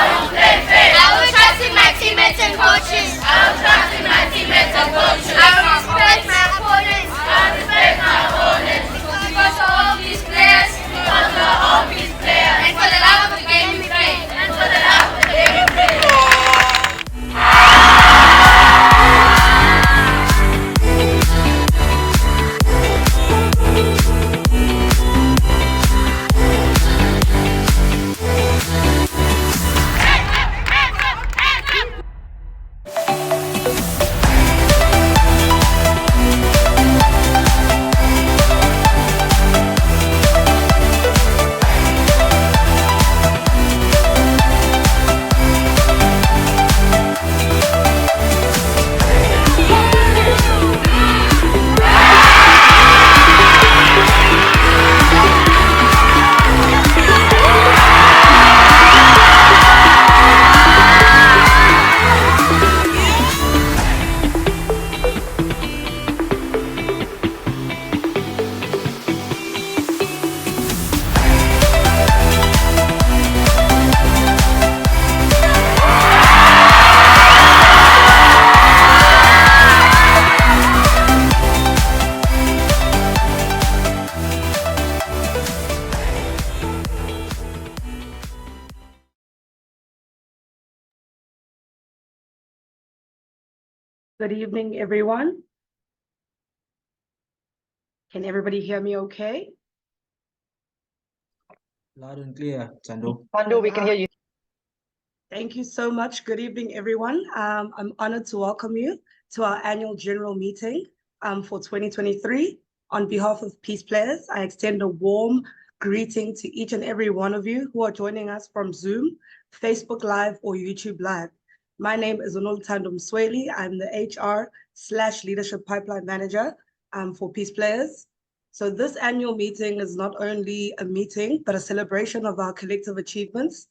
will play fair. I will trust in my teammates and coaches. I will trust in my teammates and coaches. I will respect my opponents. I will respect my opponents. Because we're all peace players. Because we're all peace players. And for the love of the game we play. And for the love of the game we play. Good evening, everyone. Can everybody hear me okay? Loud and clear, Chandu. Chandu, we can hear you. Thank you so much. Good evening, everyone. I'm honored to welcome you to our annual general meeting for 2023. On behalf of PeacePlayers, I extend a warm greeting to each and every one of you who are joining us from Zoom, Facebook Live, or YouTube Live. My name is Onolutando Msweli. I'm the HR/Leadership Pipeline Manager for PeacePlayers. So this annual meeting is not only a meeting, but a celebration of our collective achievements,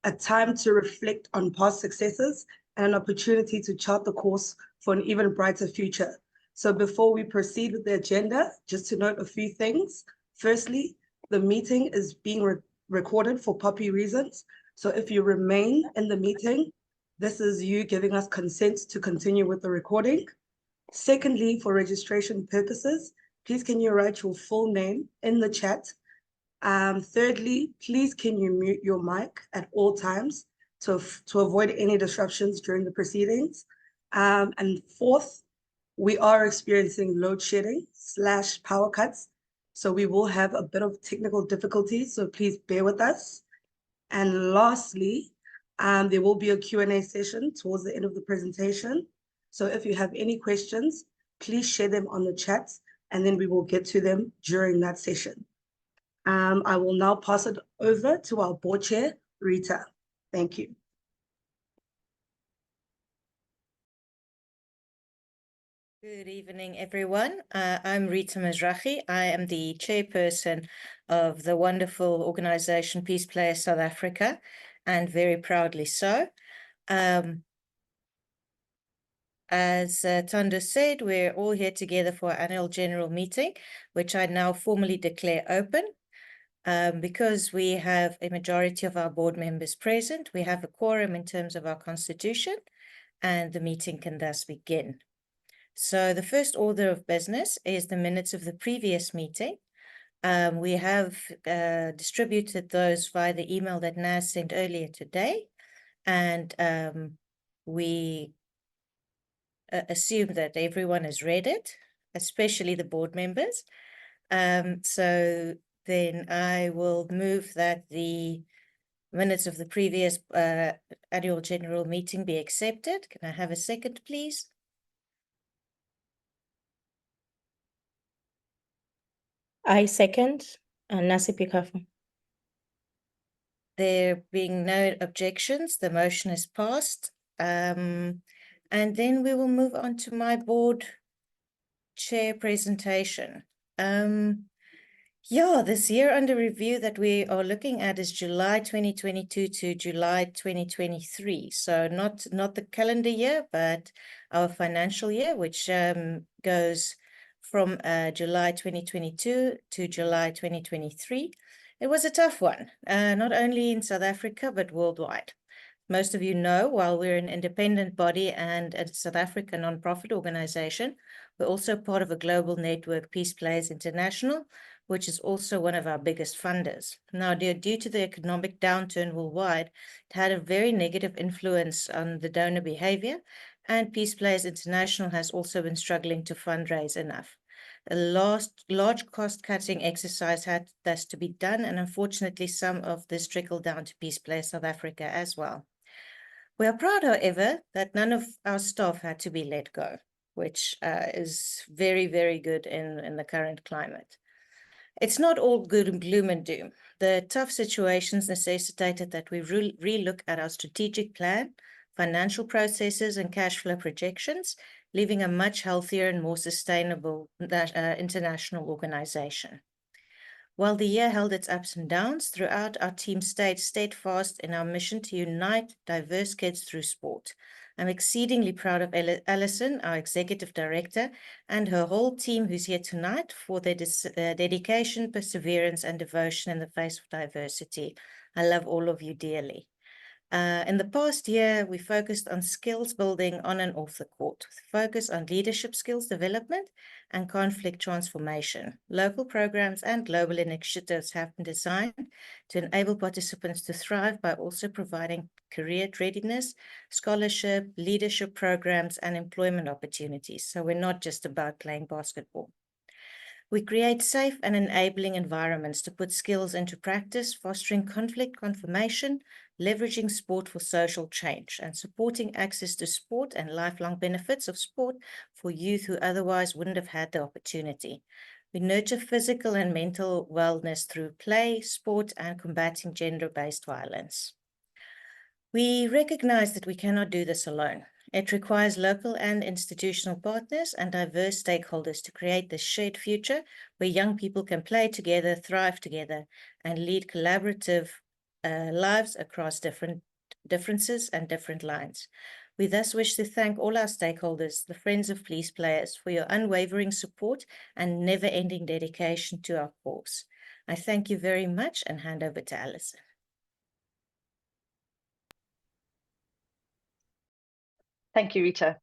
a time to reflect on past successes, and an opportunity to chart the course for an even brighter future. So before we proceed with the agenda, just to note a few things. Firstly, the meeting is being recorded for POPI reasons. So if you remain in the meeting, this is you giving us consent to continue with the recording. Secondly, for registration purposes, please can you write your full name in the chat. Thirdly, please can you mute your mic at all times to avoid any disruptions during the proceedings. And fourth, we are experiencing load shedding / power cuts. So we will have a bit of technical difficulties, so please bear with us. And lastly, there will be a Q&A session towards the end of the presentation. So if you have any questions, please share them on the chat, and then we will get to them during that session. I will now pass it over to our board chair, Rita. Thank you. Good evening, everyone. I'm Rita Mizrahi. I am the chairperson of the wonderful organization PeacePlayers South Africa, and very proudly so. As Thando said, we're all here together for our annual general meeting, which I now formally declare open. Because we have a majority of our board members present, we have a quorum in terms of our constitution, and the meeting can thus begin. So the first order of business is the minutes of the previous meeting. We have distributed those via the email that Naz sent earlier today, and we assume that everyone has read it, especially the board members. So then I will move that the minutes of the previous annual general meeting be accepted. Can I have a second, please? I second, Nasi Pikafu. There being no objections, the motion is passed. And then we will move on to my board chair presentation. This year under review that we are looking at is July 2022 to July 2023. So not the calendar year, but our financial year, which goes from July 2022 to July 2023. It was a tough one, not only in South Africa, but worldwide. Most of you know, while we're an independent body and a South African non-profit organization, we're also part of a global network, PeacePlayers International, which is also one of our biggest funders. Now, due to the economic downturn worldwide, it had a very negative influence on the donor behavior, and PeacePlayers International has also been struggling to fundraise enough. A large cost-cutting exercise had thus to be done, and unfortunately, some of this trickled down to PeacePlayers South Africa as well. We are proud, however, that none of our staff had to be let go, which is very, very good in the current climate. It's not all gloom and doom. The tough situations necessitated that we relook at our strategic plan, financial processes, and cash flow projections, leaving a much healthier and more sustainable international organization. While the year held its ups and downs, throughout our team stayed steadfast in our mission to unite diverse kids through sport. I'm exceedingly proud of Alison, our Executive Director, and her whole team who's here tonight for their dedication, perseverance, and devotion in the face of diversity. I love all of you dearly. In the past year, we focused on skills building on and off the court, focus on leadership skills development and conflict transformation. Local programs and global initiatives have been designed to enable participants to thrive by also providing career readiness, scholarship, leadership programs, and employment opportunities. So we're not just about playing basketball. We create safe and enabling environments to put skills into practice, fostering conflict confirmation, leveraging sport for social change, and supporting access to sport and lifelong benefits of sport for youth who otherwise wouldn't have had the opportunity. We nurture physical and mental wellness through play, sport, and combating gender-based violence. We recognize that we cannot do this alone. It requires local and institutional partners and diverse stakeholders to create this shared future where young people can play together, thrive together, and lead collaborative lives across differences and different lines. We thus wish to thank all our stakeholders, the Friends of PeacePlayers, for your unwavering support and never-ending dedication to our cause. I thank you very much and hand over to Alison. Thank you, Rita.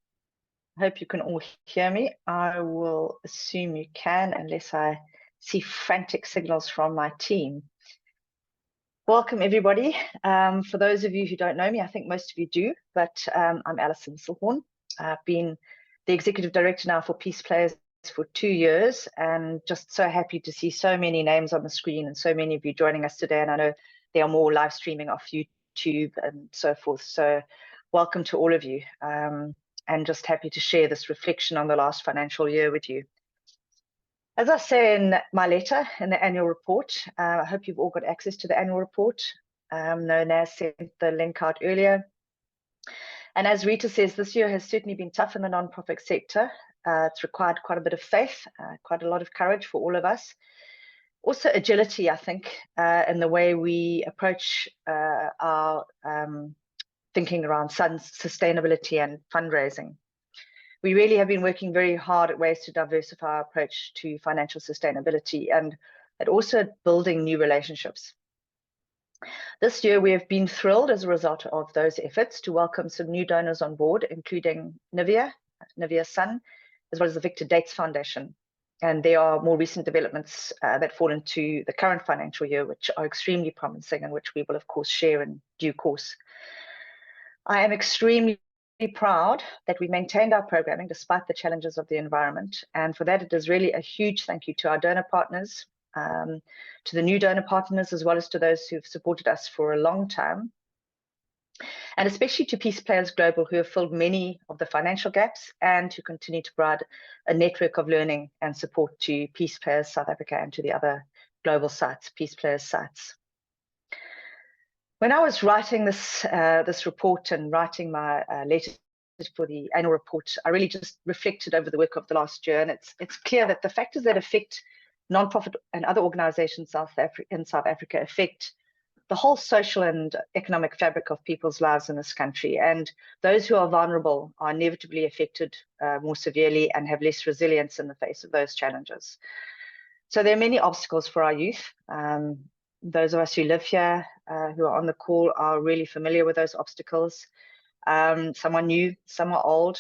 I hope you can all hear me. I will assume you can, unless I see frantic signals from my team. Welcome, everybody. For those of you who don't know me, I think most of you do, but I'm Alison Silhorn. I've been the Executive Director now for PeacePlayers for 2 years, and just so happy to see so many names on the screen and so many of you joining us today. And I know there are more live streaming off YouTube and so forth. So welcome to all of you, and just happy to share this reflection on the last financial year with you. As I say in my letter, in the annual report, I hope you've all got access to the annual report. No, Naz sent the link out earlier. And as Rita says, this year has certainly been tough in the non-profit sector. It's required quite a bit of faith, quite a lot of courage for all of us. Also agility, I think, in the way we approach our thinking around sustainability and fundraising. We really have been working very hard at ways to diversify our approach to financial sustainability and at also building new relationships. This year, we have been thrilled as a result of those efforts to welcome some new donors on board, including Nivea's son, as well as the Victor Dates Foundation. And there are more recent developments that fall into the current financial year, which are extremely promising and which we will, of course, share in due course. I am extremely proud that we maintained our programming despite the challenges of the environment. And for that, it is really a huge thank you to our donor partners, to the new donor partners, as well as to those who've supported us for a long time. And especially to PeacePlayers Global, who have filled many of the financial gaps and who continue to provide a network of learning and support to PeacePlayers South Africa and to the other global sites, PeacePlayers sites. When I was writing this report and writing my letter for the annual report, I really just reflected over the work of the last year, and it's clear that the factors that affect nonprofit and other organizations in South Africa affect the whole social and economic fabric of people's lives in this country, and those who are vulnerable are inevitably affected more severely and have less resilience in the face of those challenges. So there are many obstacles for our youth. Those of us who live here, who are on the call are really familiar with those obstacles. Some are new, some are old.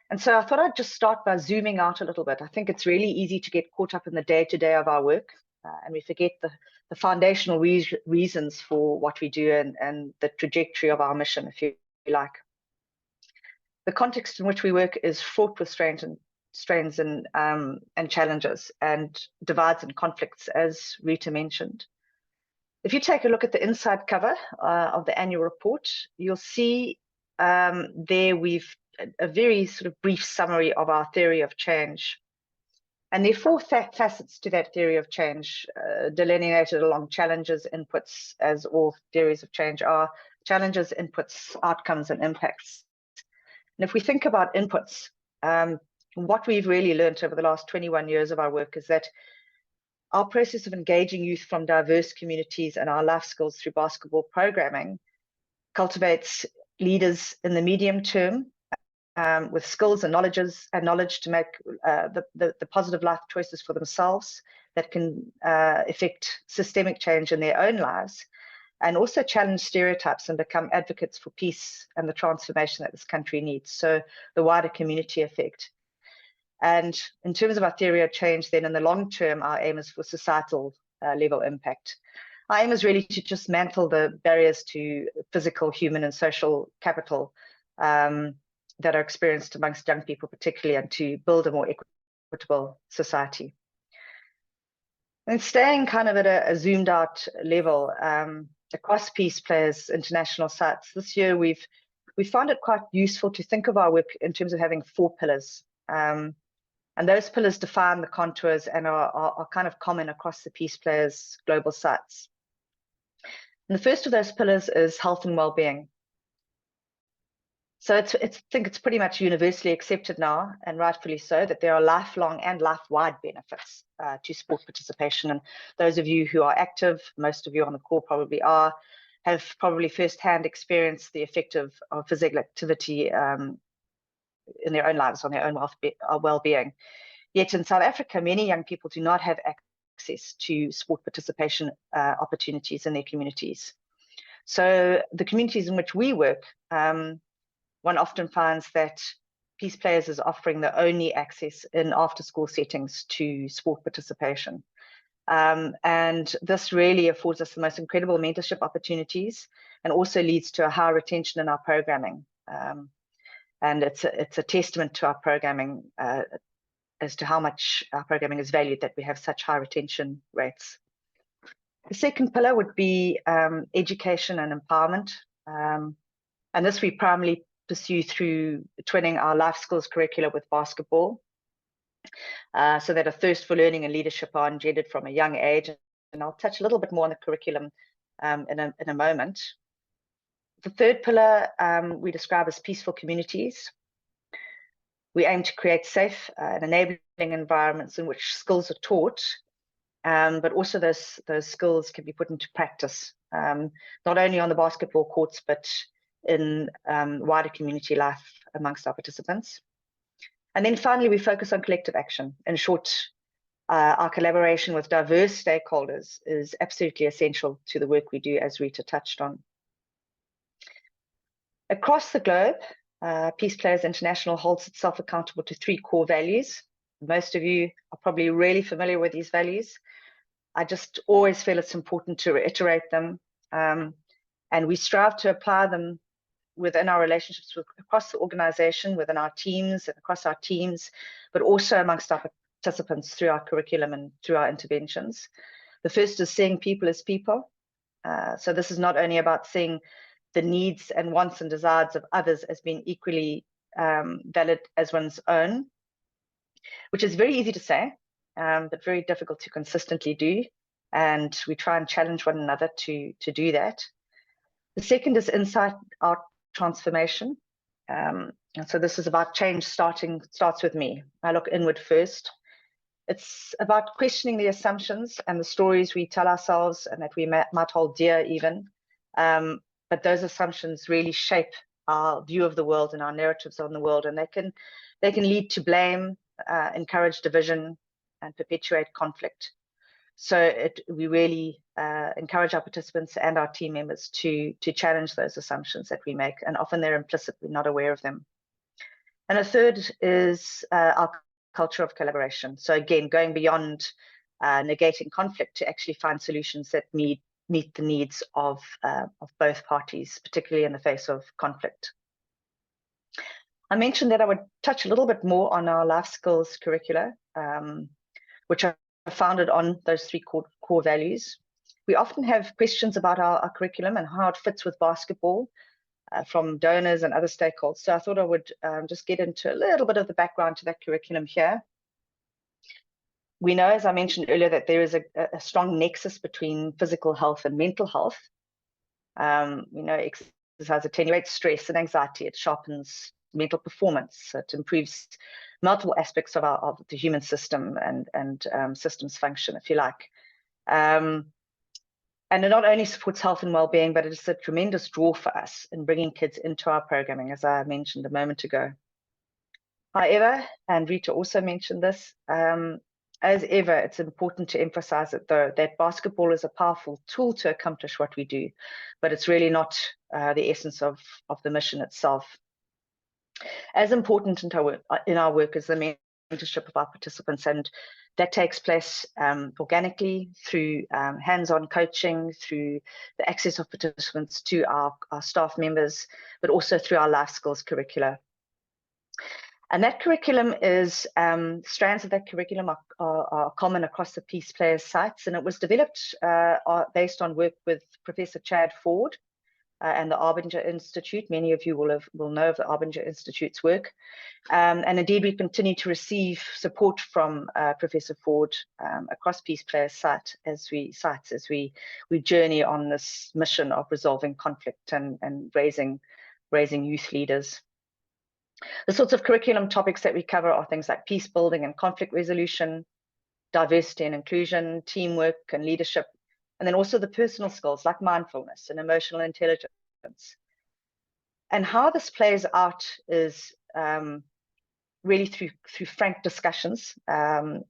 And so I thought I'd just start by zooming out a little bit. I think it's really easy to get caught up in the day-to-day of our work, and we forget the foundational reasons for what we do and the trajectory of our mission, if you like. The context in which we work is fraught with strains and challenges and divides and conflicts, as Rita mentioned. If you take a look at the inside cover of the annual report, you'll see there we've a very sort of brief summary of our theory of change. And there are four facets to that theory of change, delineated along challenges, inputs, as all theories of change are: challenges, inputs, outcomes, and impacts. And if we think about inputs, what we've really learned over the last 21 years of our work is that our process of engaging youth from diverse communities and our life skills through basketball programming cultivates leaders in the medium term, with skills and knowledge to make the positive life choices for themselves that can affect systemic change in their own lives, and also challenge stereotypes and become advocates for peace and the transformation that this country needs. So the wider community effect. And in terms of our theory of change, then in the long term, our aim is for societal level impact. Our aim is really to dismantle the barriers to physical, human, and social capital that are experienced amongst young people particularly, and to build a more equitable society. And staying kind of at a zoomed out level, across PeacePlayers international sites, this year we found it quite useful to think of our work in terms of having 4 pillars. And those pillars define the contours and are kind of common across the PeacePlayers global sites. And the first of those pillars is health and well-being. So I think it's pretty much universally accepted now, and rightfully so, that there are lifelong and life-wide benefits to sport participation. And those of you who are active, most of you on the call probably are, have probably firsthand experienced the effect of physical activity in their own lives, on their own well-being. Yet in South Africa, many young people do not have access to sport participation opportunities in their communities. So the communities in which we work, one often finds that PeacePlayers is offering the only access in after-school settings to sport participation. And this really affords us the most incredible mentorship opportunities, and also leads to a high retention in our programming. And it's a testament to our programming as to how much our programming is valued, that we have such high retention rates. The second pillar would be education and empowerment. And this we primarily pursue through twinning our life skills curricula with basketball, so that a thirst for learning and leadership are engendered from a young age. And I'll touch a little bit more on the curriculum in a moment. The third pillar we describe as peaceful communities. We aim to create safe and enabling environments in which skills are taught, but also those skills can be put into practice, not only on the basketball courts, but in wider community life amongst our participants. And then finally, we focus on collective action. In short, our collaboration with diverse stakeholders is absolutely essential to the work we do, as Rita touched on. Across the globe, PeacePlayers International holds itself accountable to 3 core values. Most of you are probably really familiar with these values. I just always feel it's important to reiterate them, and we strive to apply them within our relationships across the organization, within our teams and across our teams, but also amongst our participants through our curriculum and through our interventions. The first is seeing people as people. So this is not only about seeing the needs and wants and desires of others as being equally valid as one's own, which is very easy to say, but very difficult to consistently do. And we try and challenge one another to do that. The second is insight out transformation. And so this is about change starts with me. I look inward first. It's about questioning the assumptions and the stories we tell ourselves and that we might hold dear even. But those assumptions really shape our view of the world and our narratives on the world, and they can lead to blame, encourage division, and perpetuate conflict. So we really encourage our participants and our team members to challenge those assumptions that we make, and often they're implicit, we're not aware of them. And a third is our culture of collaboration. So again, going beyond negating conflict to actually find solutions that meet the needs of both parties, particularly in the face of conflict. I mentioned that I would touch a little bit more on our life skills curricula, which are founded on those three core values. We often have questions about our curriculum and how it fits with basketball from donors and other stakeholders. So I thought I would just get into a little bit of the background to that curriculum here. We know, as I mentioned earlier, that there is a strong nexus between physical health and mental health. You know, exercise attenuates stress and anxiety. It sharpens mental performance. It improves multiple aspects of the human system and systems function, if you like. And it not only supports health and well-being, but it is a tremendous draw for us in bringing kids into our programming, as I mentioned a moment ago. However, and Rita also mentioned this, as ever, it's important to emphasize it, though, that basketball is a powerful tool to accomplish what we do, but it's really not the essence of the mission itself. As important in our work is the mentorship of our participants, and that takes place organically through hands-on coaching, through the access of participants to our staff members, but also through our life skills curricula. And that curriculum is, strands of that curriculum are common across the PeacePlayers sites, and it was developed based on work with Professor Chad Ford and the Arbinger Institute. Many of you will know of the Arbinger Institute's work. And indeed, we continue to receive support from Professor Ford across PeacePlayers sites as we journey on this mission of resolving conflict and raising youth leaders. The sorts of curriculum topics that we cover are things like peace building and conflict resolution, diversity and inclusion, teamwork and leadership, and then also the personal skills like mindfulness and emotional intelligence. And how this plays out is really through frank discussions and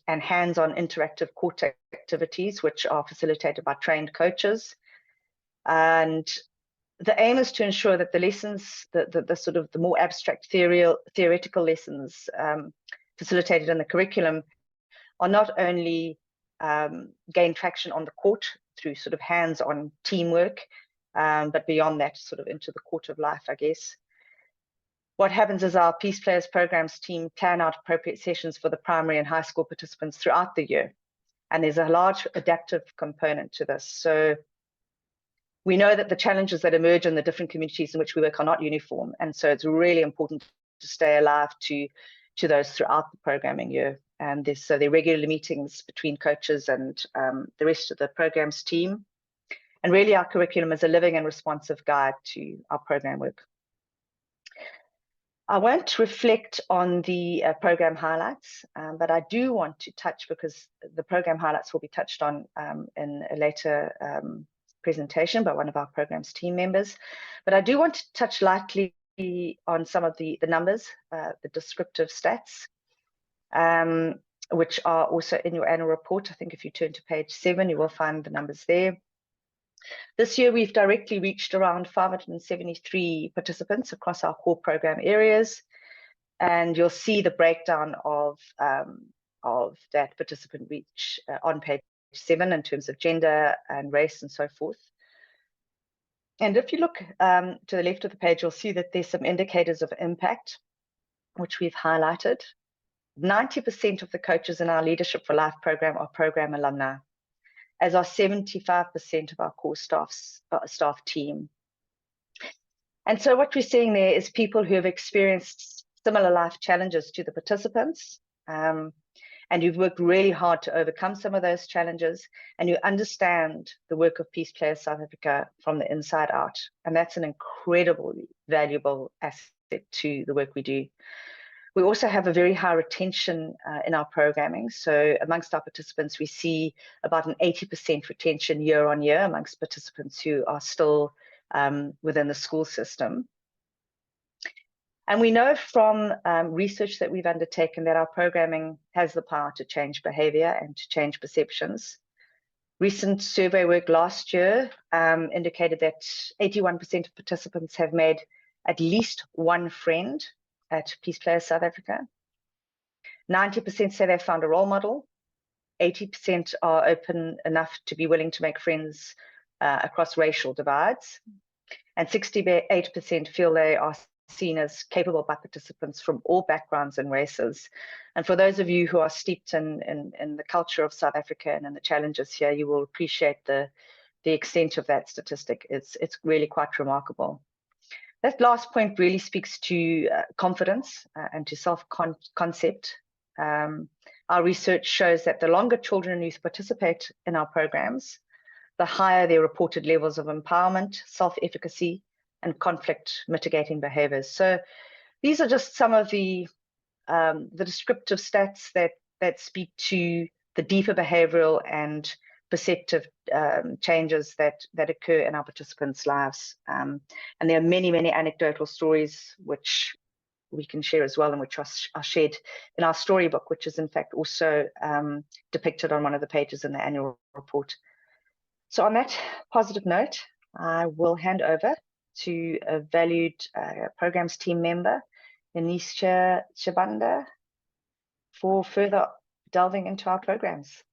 hands-on interactive court activities, which are facilitated by trained coaches. And the aim is to ensure that the lessons, the sort of the more abstract theoretical lessons facilitated in the curriculum are not only gain traction on the court through sort of hands-on teamwork, but beyond that, sort of into the court of life, I guess. What happens is our PeacePlayers programs team plan out appropriate sessions for the primary and high school participants throughout the year. And there's a large adaptive component to this. So we know that the challenges that emerge in the different communities in which we work are not uniform. And so it's really important to stay alive to those throughout the programming year. And there are regular meetings between coaches and the rest of the programs team. And really our curriculum is a living and responsive guide to our program work. I won't reflect on the program highlights, but I do want to touch, because the program highlights will be touched on in a later presentation by one of our programs team members. But I do want to touch lightly on some of the numbers, the descriptive stats, which are also in your annual report. I think if you turn to page 7, you will find the numbers there. This year, we've directly reached around 573 participants across our core program areas, and you'll see the breakdown of that participant reach on page 7 in terms of gender and race and so forth. And if you look to the left of the page, you'll see that there's some indicators of impact, which we've highlighted. 90% of the coaches in our Leadership for Life program are program alumni, as are 75% of our core staff team. And so what we're seeing there is people who have experienced similar life challenges to the participants, and you've worked really hard to overcome some of those challenges, and you understand the work of PeacePlayers South Africa from the inside out. And that's an incredibly valuable aspect to the work we do. We also have a very high retention in our programming. So amongst our participants, we see about an 80% retention year on year amongst participants who are still within the school system. And we know from research that we've undertaken that our programming has the power to change behavior and to change perceptions. Recent survey work last year indicated that 81% of participants have made at least one friend at PeacePlayers South Africa. 90% say they found a role model. 80% are open enough to be willing to make friends across racial divides. And 68% feel they are seen as capable by participants from all backgrounds and races. And for those of you who are steeped in the culture of South Africa and in the challenges here, you will appreciate the extent of that statistic. It's really quite remarkable. That last point really speaks to confidence and to self-concept. Our research shows that the longer children and youth participate in our programs, the higher their reported levels of empowerment, self-efficacy, and conflict mitigating behaviors. So these are just some of the descriptive stats that speak to the deeper behavioral and perceptive changes that occur in our participants' lives. And there are many, many anecdotal stories which we can share as well, and which are shared in our storybook, which is in fact also depicted on one of the pages in the annual report. So on that positive note, I will hand over to a valued programs team member, Anisha Chabanda, for further delving into our programs.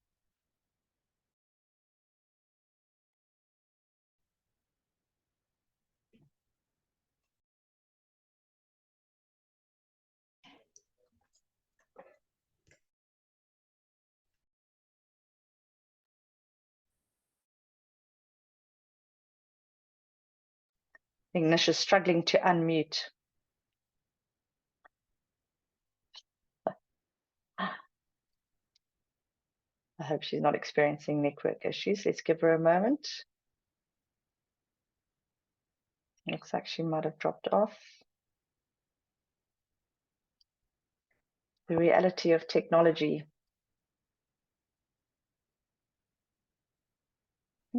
I think Nisha's struggling to unmute. I hope she's not experiencing network issues. Let's give her a moment. Looks like she might have dropped off. The reality of technology.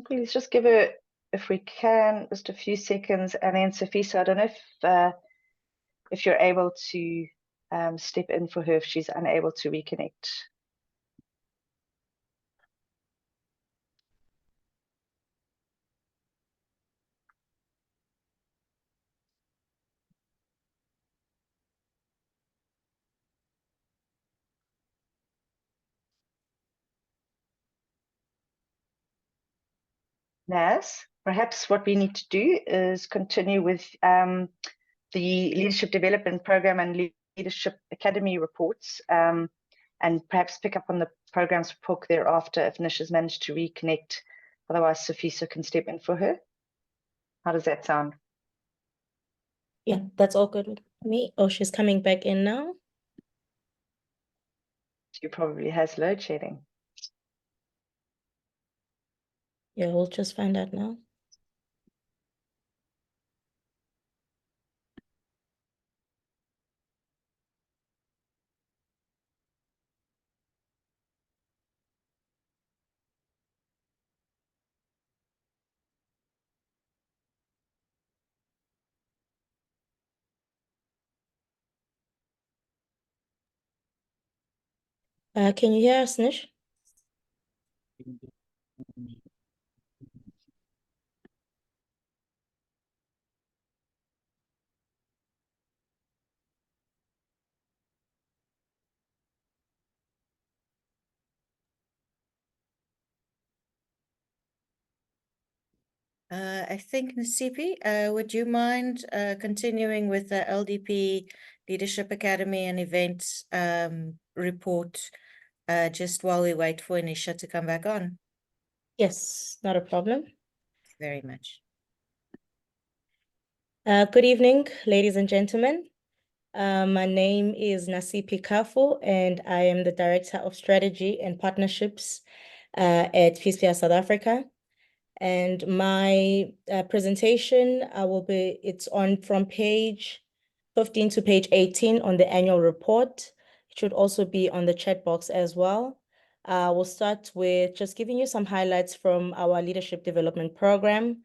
Please just give her, if we can, just a few seconds, and then Sophisa, I don't know if you're able to step in for her if she's unable to reconnect. Naz, perhaps what we need to do is continue with the Leadership Development Program and Leadership Academy reports, and perhaps pick up on the programs report thereafter if Nish has managed to reconnect. Otherwise, Sophisa can step in for her. How does that sound? Yeah, that's all good with me. Oh, she's coming back in now. She probably has load shedding. Yeah, we'll just find out now. Can you hear us, Nish? I think, Nasipi, would you mind continuing with the LDP Leadership Academy and events report just while we wait for Anisha to come back on? Yes, not a problem. Very much. Good evening, ladies and gentlemen. My name is Nasipi Kafo, and I am the Director of Strategy and Partnerships at PeacePlayers South Africa. And my presentation it's on from page 15 to page 18 on the annual report. It should also be on the chat box as well. We'll start with just giving you some highlights from our Leadership Development Program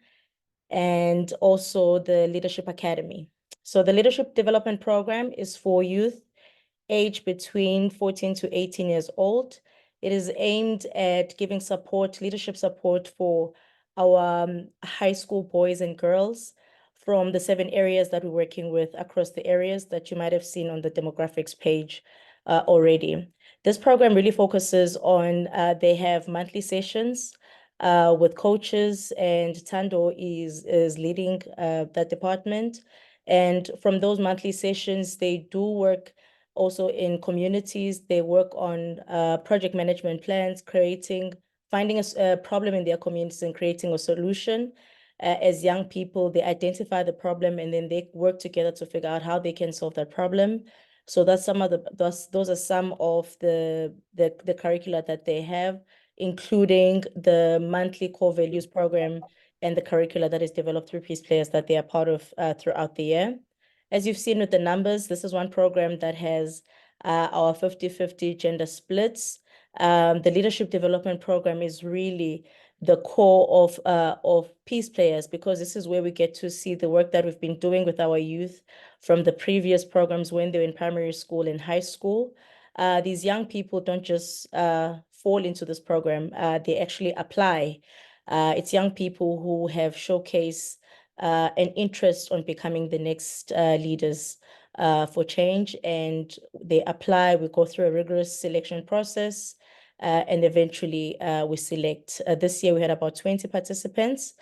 and also the Leadership Academy. So the Leadership Development Program is for youth aged between 14 to 18 years old. It is aimed at giving support, leadership support for our high school boys and girls from the 7 areas that we're working with across the areas that you might have seen on the demographics page already. This program really focuses on, they have monthly sessions with coaches, and Tando is leading that department. And from those monthly sessions, they do work also in communities. They work on project management plans, finding a problem in their communities and creating a solution. As young people, they identify the problem and then they work together to figure out how they can solve that problem. So that's those are some of the curricula that they have, including the monthly core values program and the curricula that is developed through PeacePlayers that they are part of throughout the year. As you've seen with the numbers, this is one program that has our 50-50 gender splits. The leadership development program is really the core of PeacePlayers, because this is where we get to see the work that we've been doing with our youth from the previous programs when they were in primary school and high school. These young people don't just fall into this program, they actually apply. It's young people who have showcased an interest on becoming the next leaders for change, and they apply. We go through a rigorous selection process, and eventually we select. This year we had about 20 participants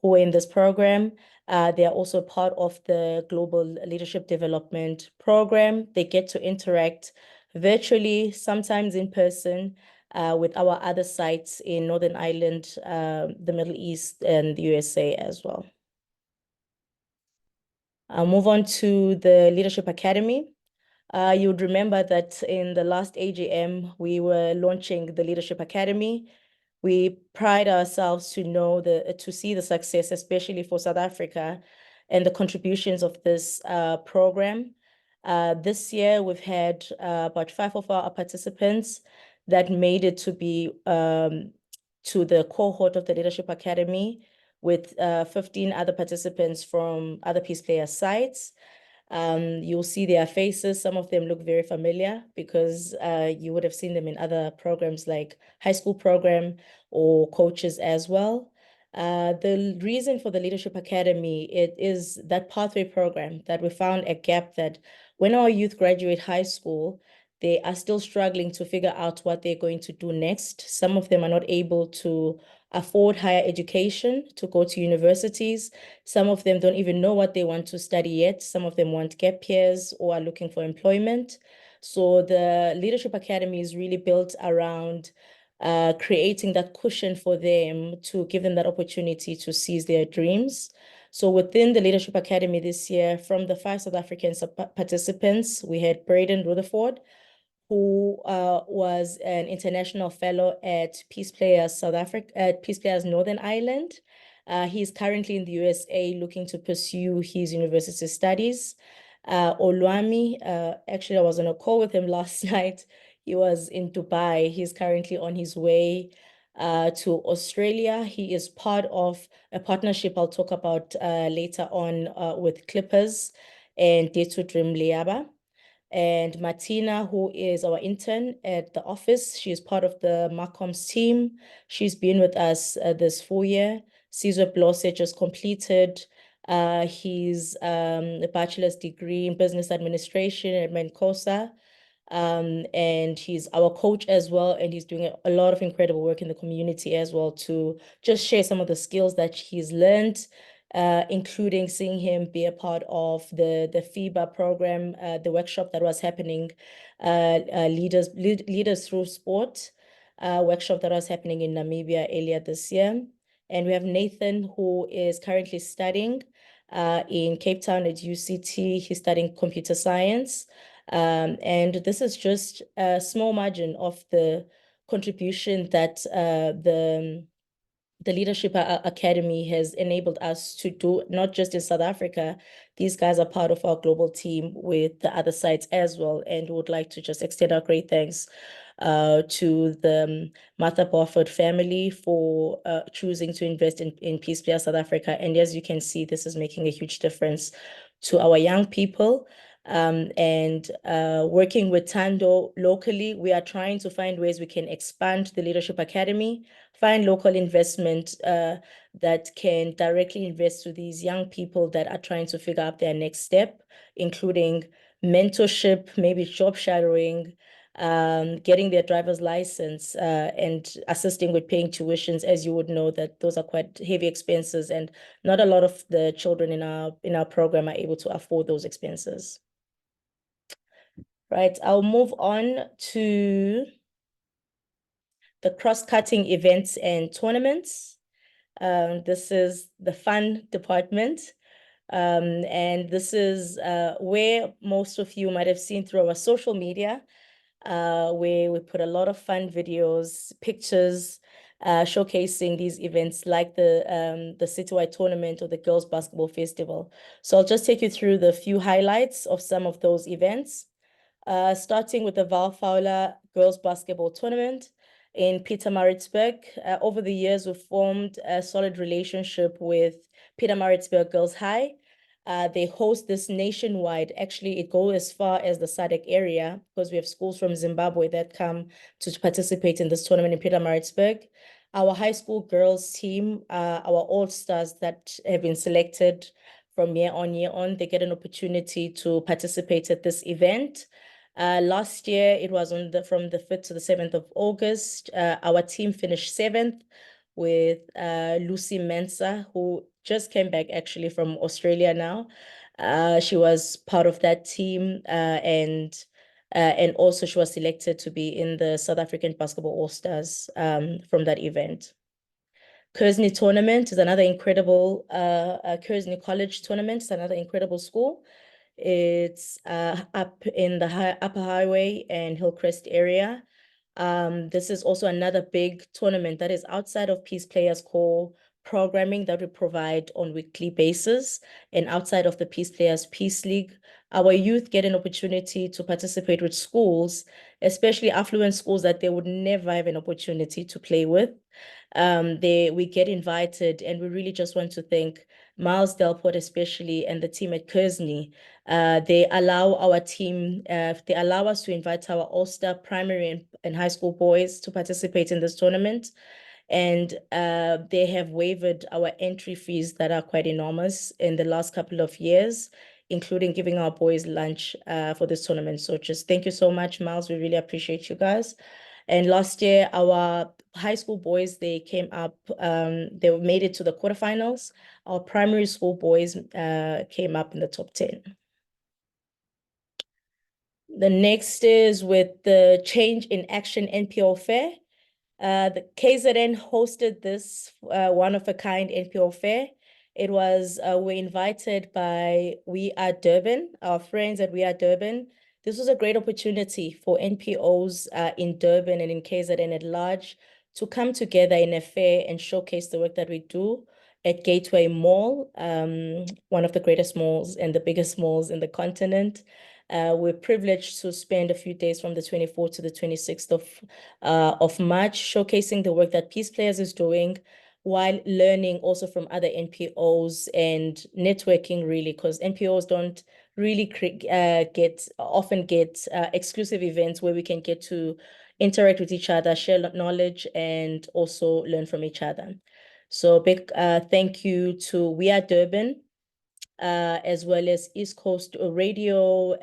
who were in this program. They are also part of the Global Leadership Development Program. They get to interact virtually, sometimes in person, with our other sites in Northern Ireland, the Middle East, and the USA as well. I'll move on to the Leadership Academy. You would remember that in the last AGM, we were launching the Leadership Academy. We pride ourselves to see the success, especially for South Africa, and the contributions of this program. This year, we've had about 5 of our participants that made it to be to the cohort of the Leadership Academy, with 15 other participants from other PeacePlayer sites. You'll see their faces. Some of them look very familiar because you would have seen them in other programs like high school program or coaches as well. The reason for the Leadership Academy, it is that pathway program that we found a gap that when our youth graduate high school, they are still struggling to figure out what they're going to do next. Some of them are not able to afford higher education to go to universities. Some of them don't even know what they want to study yet. Some of them want gap years or are looking for employment. So the Leadership Academy is really built around creating that cushion for them to give them that opportunity to seize their dreams. So within the Leadership Academy this year, from the 5 South African participants, we had Braden Rutherford, who was an international fellow at PeacePlayers South Africa, at PeacePlayers Northern Ireland. He's currently in the USA looking to pursue his university studies. Olwami, actually I was on a call with him last night. He was in Dubai. He's currently on his way to Australia. He is part of a partnership I'll talk about later on with Clippers and Dare to Dream Liaba. And Martina, who is our intern at the office, she is part of the Marcoms team. She's been with us this full year. Caesar Blosse just completed his bachelor's degree in business administration at Mancosa. And he's our coach as well, and he's doing a lot of incredible work in the community as well to just share some of the skills that he's learned, including seeing him be a part of the FIBA program, the workshop that was happening, Leaders Through Sport workshop that was happening in Namibia earlier this year. And we have Nathan, who is currently studying in Cape Town at UCT. He's studying computer science. And this is just a small margin of the contribution that the Leadership Academy has enabled us to do, not just in South Africa. These guys are part of our global team with the other sites as well, and would like to just extend our great thanks to the Martha Barford family for choosing to invest in PeacePlayers South Africa. And as you can see, this is making a huge difference to our young people. And working with Tando locally, we are trying to find ways we can expand the Leadership Academy, find local investment that can directly invest to these young people that are trying to figure out their next step, including mentorship, maybe job shadowing, getting their driver's license, and assisting with paying tuitions. As you would know, that those are quite heavy expenses, and not a lot of the children in our program are able to afford those expenses. Right, I'll move on to the cross-cutting events and tournaments. This is the fun department. And this is where most of you might have seen through our social media, where we put a lot of fun videos, pictures, showcasing these events like the citywide tournament or the Girls Basketball Festival. So I'll just take you through the few highlights of some of those events. Starting with the Val Fowler Girls Basketball Tournament in Pietermaritzburg. Over the years, we've formed a solid relationship with Pietermaritzburg Girls High. They host this nationwide. Actually, it goes as far as the SADC area because we have schools from Zimbabwe that come to participate in this tournament in Pietermaritzburg. Our high school girls team, our all-stars that have been selected from year on, they get an opportunity to participate at this event. Last year, it was from the 5th to the 7th of August. Our team finished 7th with Lucy Mensah, who just came back actually from Australia now. She was part of that team, and also she was selected to be in the South African Basketball All-Stars from that event. Kearsley tournament is another incredible, Kearsley College tournament is another incredible school. It's up in the Upper Highway and Hillcrest area. This is also another big tournament that is outside of PeacePlayers core programming that we provide on weekly basis, and outside of the PeacePlayers Peace League. Our youth get an opportunity to participate with schools, especially affluent schools that they would never have an opportunity to play with. We get invited, and we really just want to thank Miles Delport especially and the team at Kearsley. They allow our team, they allow us to invite our all-star primary and high school boys to participate in this tournament. And they have waived our entry fees that are quite enormous in the last couple of years, including giving our boys lunch for this tournament. So just thank you so much, Miles. We really appreciate you guys. And last year, our high school boys, they came up, they made it to the quarterfinals. Our primary school boys came up in the top 10. The next is with the Change in Action NPO Fair. The KZN hosted this one-of-a-kind NPO Fair. It was, we're invited by We Are Durban, our friends at We Are Durban. This was a great opportunity for NPOs in Durban and in KZN at large to come together in a fair and showcase the work that we do at Gateway Mall, one of the greatest malls and the biggest malls in the continent. We're privileged to spend a few days from the 24th to the 26th of March, showcasing the work that PeacePlayers is doing, while learning also from other NPOs and networking, really, because NPOs don't really often get exclusive events where we can get to interact with each other, share knowledge, and also learn from each other. So big thank you to We Are Durban, as well as East Coast Radio,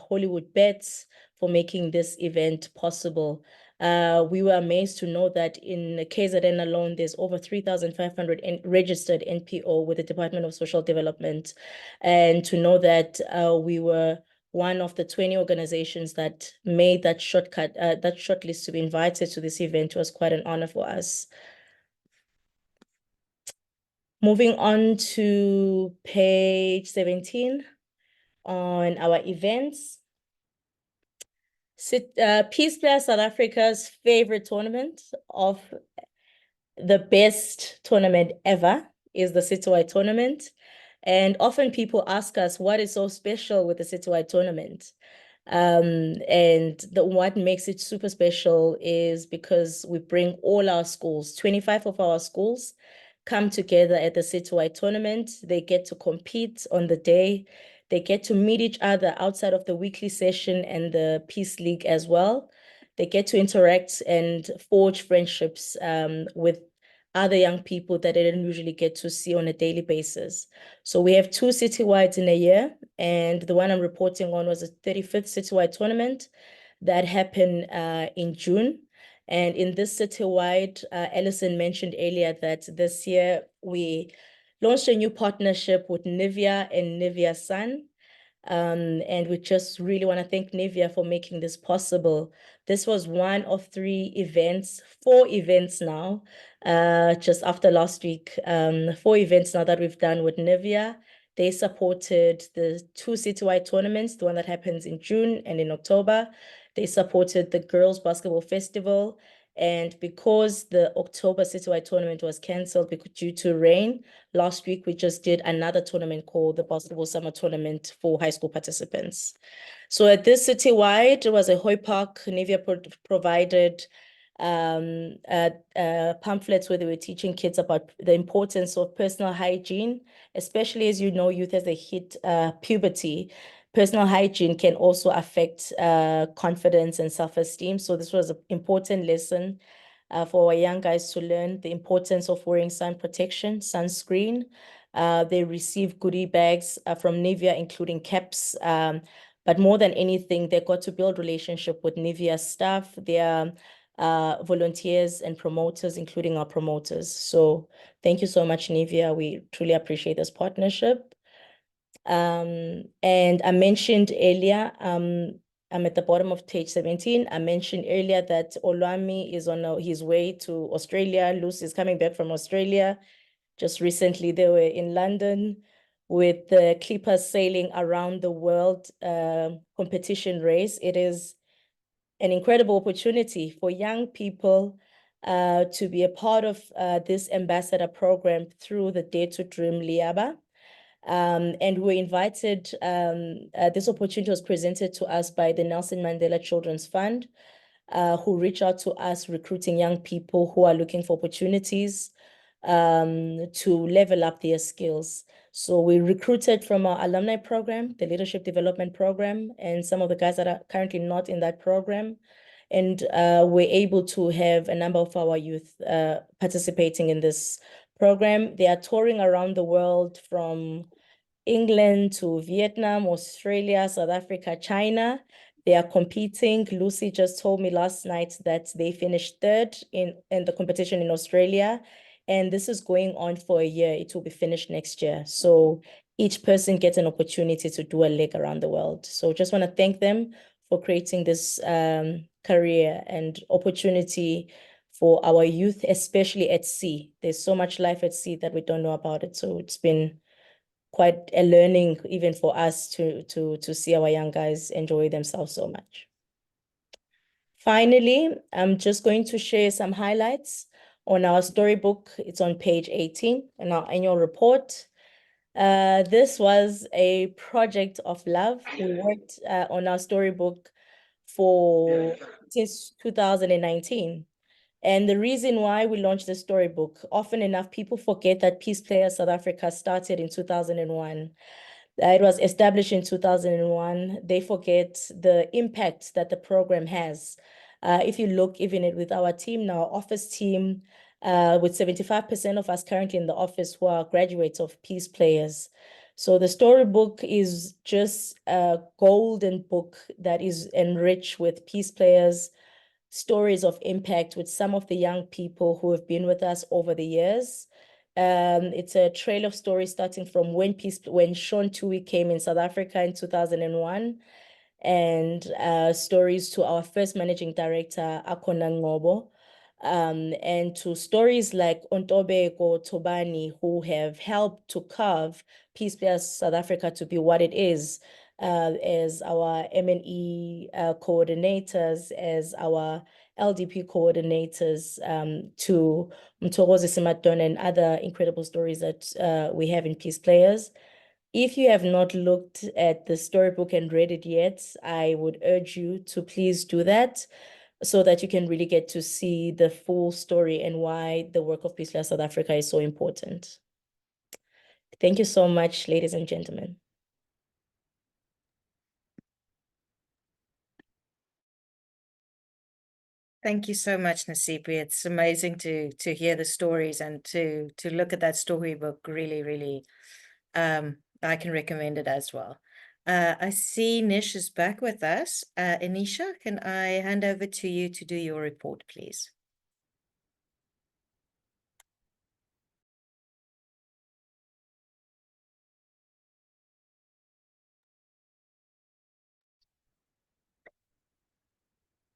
Hollywood Bets, for making this event possible. We were amazed to know that in KZN alone, there's over 3,500 registered NPO with the Department of Social Development. And to know that we were one of the 20 organizations that made that shortlist to be invited to this event was quite an honor for us. Moving on to page 17 on our events. PeacePlayers South Africa's favorite tournament of the best tournament ever is the citywide tournament. And often people ask us, what is so special with the citywide tournament? And what makes it super special is because we bring all our schools, 25 of our schools, come together at the citywide tournament. They get to compete on the day. They get to meet each other outside of the weekly session and the Peace League as well. They get to interact and forge friendships with other young people that they didn't usually get to see on a daily basis. So we have 2 citywides in a year, and the one I'm reporting on was the 35th citywide tournament that happened in June. And in this citywide, Alison mentioned earlier that this year we launched a new partnership with Nivea and Nivea Sun. And we just really want to thank Nivea for making this possible. This was one of 3 events, 4 events now, just after last week, 4 events now that we've done with Nivea. They supported the 2 citywide tournaments, the one that happens in June and in October. They supported the Girls Basketball Festival. And because the October citywide tournament was cancelled due to rain, last week we just did another tournament called the Basketball Summer Tournament for high school participants. So at this citywide, it was a Hoy Park. Nivea provided pamphlets where they were teaching kids about the importance of personal hygiene, especially as you know, youth as they hit puberty. Personal hygiene can also affect confidence and self-esteem. So this was an important lesson for our young guys to learn the importance of wearing sun protection, sunscreen. They received goodie bags from Nivea, including caps. But more than anything, they got to build relationship with Nivea staff, their volunteers and promoters, including our promoters. So thank you so much, Nivea. We truly appreciate this partnership. And I mentioned earlier, I'm at the bottom of page 17. I mentioned earlier that Olwami is on his way to Australia. Lucy is coming back from Australia. Just recently, they were in London with the Clippers sailing around the world competition race. It is an incredible opportunity for young people to be a part of this ambassador program through the Dare to Dream Liaba. And we invited, this opportunity was presented to us by the Nelson Mandela Children's Fund, who reach out to us recruiting young people who are looking for opportunities to level up their skills. So we recruited from our alumni program, the leadership development program, and some of the guys that are currently not in that program. And we're able to have a number of our youth participating in this program. They are touring around the world from England to Vietnam, Australia, South Africa, China. They are competing. Lucy just told me last night that they finished 3rd in the competition in Australia. And this is going on for a year. It will be finished next year. So each person gets an opportunity to do a leg around the world. So just want to thank them for creating this career and opportunity for our youth, especially at sea. There's so much life at sea that we don't know about it. So it's been quite a learning even for us to see our young guys enjoy themselves so much. Finally, I'm just going to share some highlights on our storybook. It's on page 18 in our annual report. This was a project of love. We worked on our storybook since 2019. And the reason why we launched the storybook, often enough, people forget that PeacePlayers South Africa started in 2001. It was established in 2001. They forget the impact that the program has. If you look even with our team now, office team, with 75% of us currently in the office who are graduates of PeacePlayers. So the storybook is just a golden book that is enriched with PeacePlayers stories of impact with some of the young people who have been with us over the years. It's a trail of stories starting from when Sean Tui came in South Africa in 2001, and stories to our first managing director, Akona Ngobo, and to stories like Ontobeko Tobani, who have helped to carve PeacePlayers South Africa to be what it is, as our M&E coordinators, as our LDP coordinators, to Mtokozi Simadon and other incredible stories that we have in PeacePlayers. If you have not looked at the storybook and read it yet, I would urge you to please do that so that you can really get to see the full story and why the work of PeacePlayers South Africa is so important. Thank you so much, ladies and gentlemen. Thank you so much, Nasipi. It's amazing to hear the stories and to look at that storybook. Really, really, I can recommend it as well. I see Nish is back with us. Anisha, can I hand over to you to do your report, please?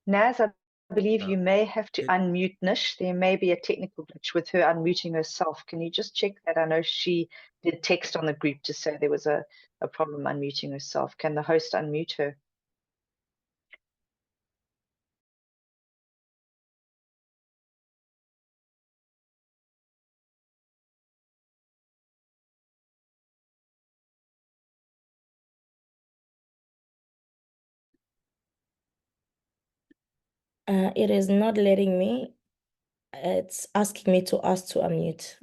Naz, I believe you may have to unmute Nish. There may be a technical glitch with her unmuting herself. Can you just check that? I know she did text on the group to say there was a problem unmuting herself. Can the host unmute her? It is not letting me. It's asking me to ask to unmute.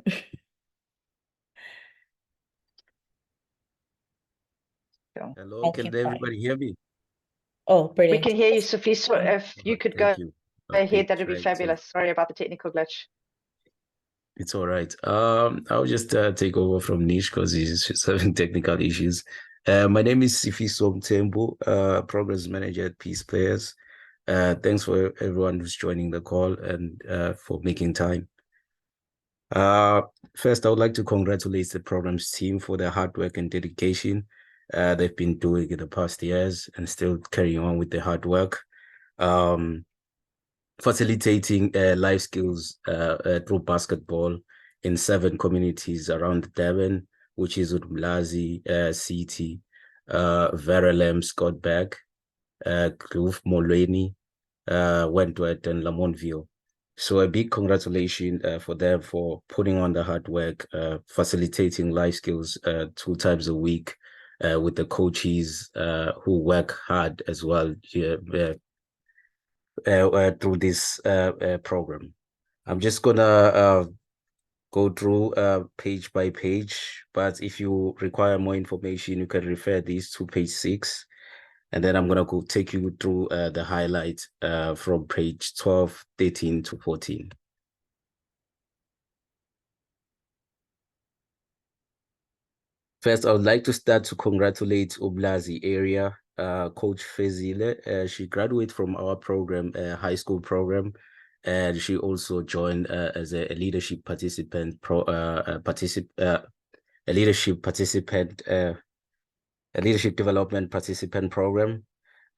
Hello, Okay, can fine. everybody hear me? Oh, We brilliant. can hear you, Sophie. So if you Alright, could thank go you. ahead, that would be Trying to- fabulous. Sorry about the technical glitch. It's all right. I'll just take over from Nish because she's having technical issues. My name is Sifiso Mthembu, Progress Manager at PeacePlayers. Thanks for everyone who's joining the call and for making time. First, I would like to congratulate the programs team for their hard work and dedication they've been doing in the past years and still carrying on with the hard work. Facilitating life skills through basketball in 7 communities around Durban, which is Umlazi, City, Verulam, Scottberg, Kloof, Molweni, Wentworth, and Lamontville. So a big congratulations for them for putting on the hard work, facilitating life skills 2 times a week with the coaches who work hard as well through this program. I'm just gonna go through page by page, but if you require more information, you can refer these to page 6. And then I'm gonna go take you through the highlights from page 12, 13 to 14. First, I would like to start to congratulate Umlazi area coach Fezile. She graduated from our program, high school program, and she also joined as a leadership participant, a leadership participant, a leadership development participant program.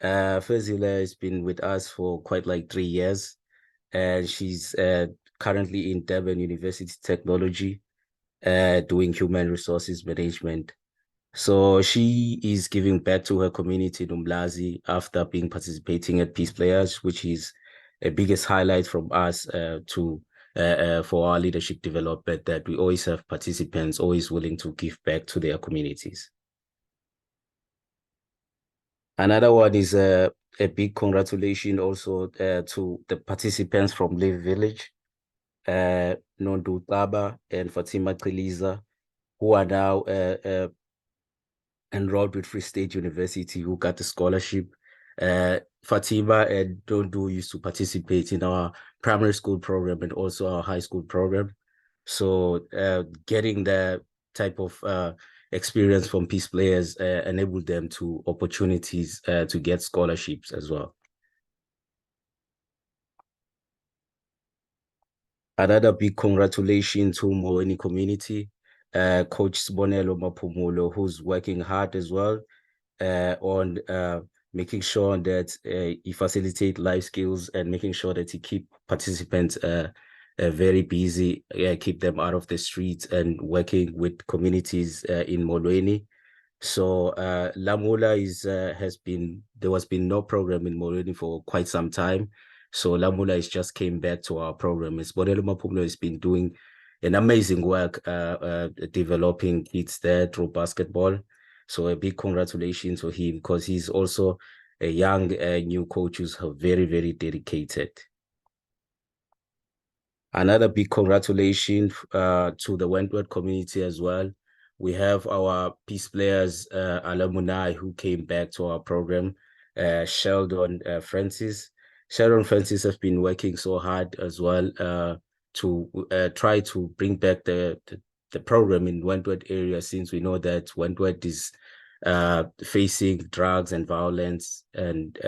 Fezile has been with us for quite like 3 years, and she's currently in Durban University Technology, doing human resources management. So she is giving back to her community in Umlazi after being participating at PeacePlayers, which is a biggest highlight from us for our leadership development, that we always have participants always willing to give back to their communities. Another one is a big congratulations also to the participants from Live Village, Nondu Taba and Fatima Kiliza, who are now enrolled with Free State University, who got the scholarship. Fatima and Nondu used to participate in our primary school program and also our high school program. So getting the type of experience from PeacePlayers enabled them to opportunities to get scholarships as well. Another big congratulations to Moeni community, Coach Sibonelo Mapumulo, who's working hard as well on making sure that he facilitate life skills and making sure that he keep participants very busy, keep them out of the streets and working with communities in Molweni. So Lamula there has been no program in Molweni for quite some time. So Lamula is just came back to our program. Bonelo Mapumulo has been doing an amazing work developing kids there through basketball. So a big congratulations to him, because he's also a young new coach who's very, very dedicated. Another big congratulations to the Wentworth community as well. We have our PeacePlayers alumni who came back to our program, Sheldon Francis. Sharon Francis has been working so hard as well to try to bring back the program in Wentworth area, since we know that Wentworth is facing drugs and violence and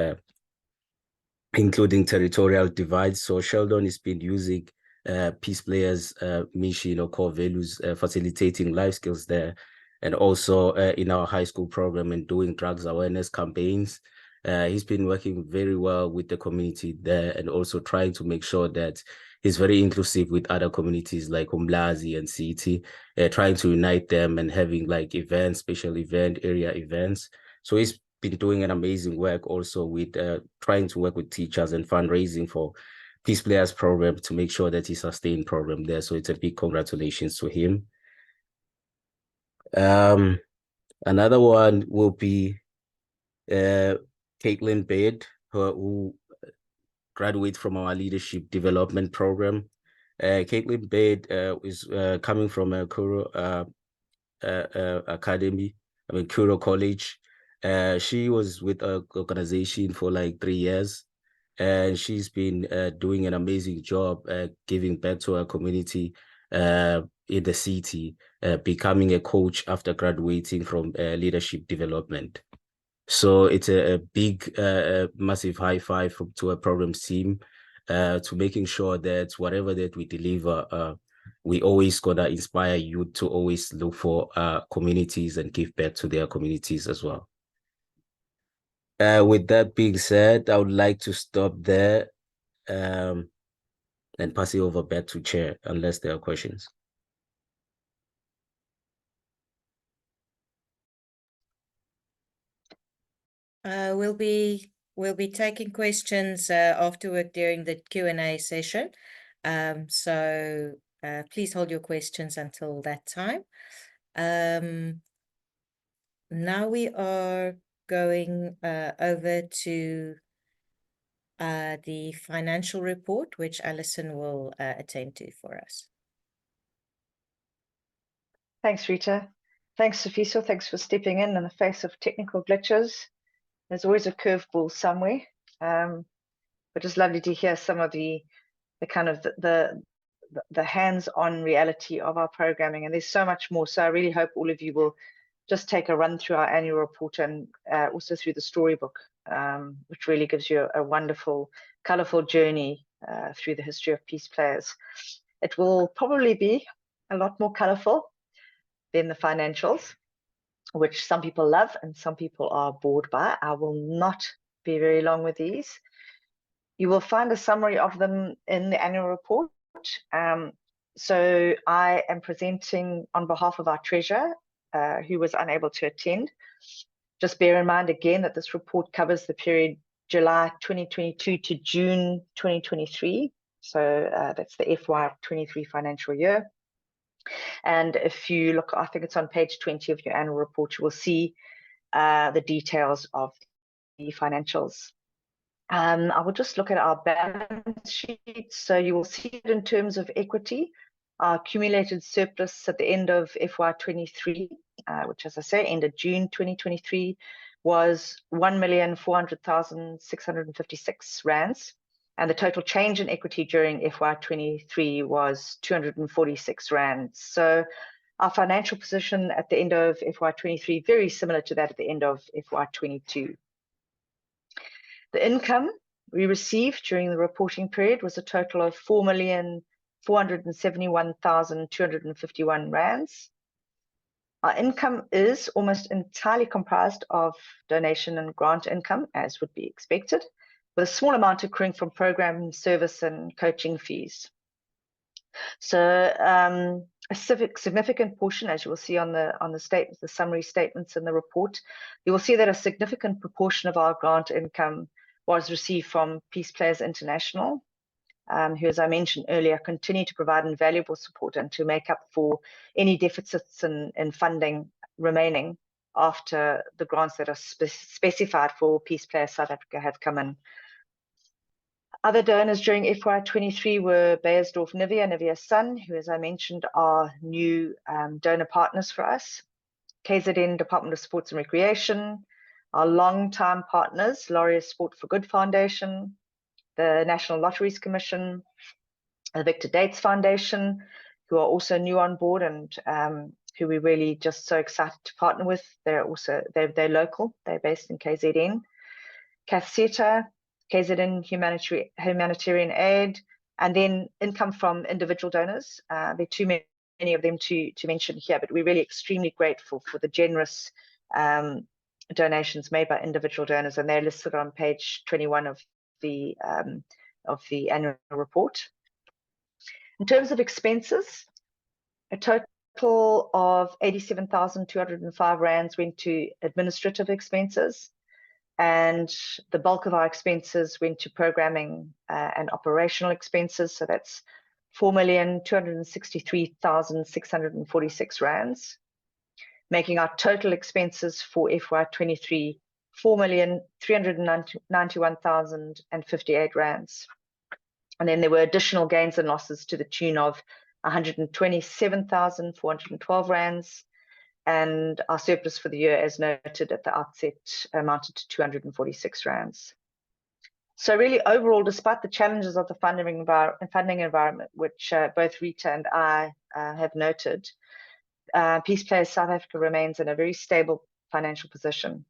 including territorial divides. So Sheldon has been using PeacePlayers mission or core values, facilitating life skills there, and also in our high school program and doing drugs awareness campaigns. He's been working very well with the community there, and also trying to make sure that he's very inclusive with other communities like Umlazi and City, trying to unite them and having like events, special event, area events. So he's been doing an amazing work also with trying to work with teachers and fundraising for PeacePlayers program to make sure that he sustained program there. So it's a big congratulations to him. Another one will be Caitlin Bed, who graduated from our leadership development program. Caitlin Bed is coming from a Kuro academy, Kuro College. She was with an organization for like 3 years, and she's been doing an amazing job giving back to her community in the city, becoming a coach after graduating from leadership development. So it's a big, massive high five to our programs team, to making sure that whatever that we deliver, we always gonna inspire youth to always look for communities and give back to their communities as well. With that being said, I would like to stop there and pass it over back to Chair, unless there are questions. We'll be taking questions afterward during the Q&A session. So please hold your questions until that time. Now we are going over to the financial report, which Alison will attend to for us. Thanks, Rita. Thanks, Sofiso. Thanks for stepping in the face of technical glitches. There's always a curveball somewhere, but it's lovely to hear some of the kind of the hands-on reality of our programming, and there's so much more. So I really hope all of you will just take a run through our annual report and also through the storybook, which really gives you a wonderful, colorful journey through the history of PeacePlayers. It will probably be a lot more colorful than the financials, which some people love and some people are bored by. I will not be very long with these. You will find a summary of them in the annual report. So I am presenting on behalf of our treasurer, who was unable to attend. Just bear in mind again that this report covers the period July 2022 to June 2023. So that's the FY23 financial year. And if you look, I think it's on page 20 of your annual report, you will see the details of the financials. I will just look at our balance sheet. So you will see it in terms of equity. Our accumulated surplus at the end of FY23, which, as I say, ended June 2023, was 1,400,656 rands. And the total change in equity during FY23 was 246 rands. So our financial position at the end of FY23, very similar to that at the end of FY22. The income we received during the reporting period was a total of 4,471,251 rands. Our income is almost entirely comprised of donation and grant income, as would be expected, with a small amount accruing from program service and coaching fees. So a significant portion, as you will see on the statements, the summary statements in the report, you will see that a significant proportion of our grant income was received from PeacePlayers International, who, as I mentioned earlier, continue to provide invaluable support and to make up for any deficits in funding remaining after the grants that are specified for PeacePlayers South Africa have come in. Other donors during FY23 were Beyersdorf Nivea Sun, who, as I mentioned, are new donor partners for us, KZN Department of Sports and Recreation, our long-time partners, Laureus Sport for Good Foundation, the National Lotteries Commission, the Victor Dates Foundation, who are also new on board and who we're really just so excited to partner with. They're local, they're based in KZN. CAFCETA, KZN Humanitarian Aid, and then income from individual donors. There are too many of them to mention here, but we're really extremely grateful for the generous donations made by individual donors, and they're listed on page 21 of the annual report. In terms of expenses, a total of 87,205 rands went to administrative expenses, and the bulk of our expenses went to programming and operational expenses. So that's 4,263,646 rands, making our total expenses for FY23 4,391,058 rands. And then there were additional gains and losses to the tune of 127,412 rands, and our surplus for the year, as noted at the outset, amounted to 246 rands. So really, overall, despite the challenges of the funding environment, which both Rita and I have noted, PeacePlayers South Africa remains in a very stable financial position.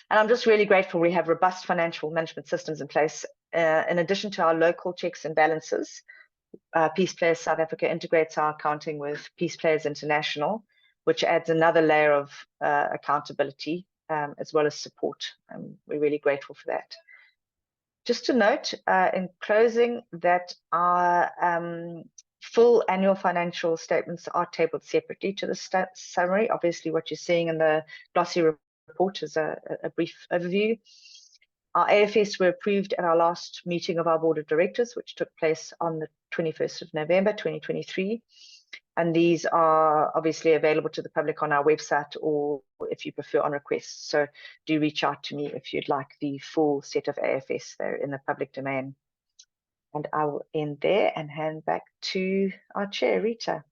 And I'm just really grateful we have robust financial management systems in place. In addition to our local checks and balances, PeacePlayers South Africa integrates our accounting with PeacePlayers International, which adds another layer of accountability as well as support. We're really grateful for that. Just to note in closing that our full annual financial statements are tabled separately to the summary. Obviously, what you're seeing in the glossy report is a brief overview. Our AFS were approved at our last meeting of our board of directors, which took place on the 21st of November 2023. And these are obviously available to the public on our website, or if you prefer, on request. So do reach out to me if you'd like the full set of AFS. They're in the public domain. And I will end there and hand back to our chair, Rita.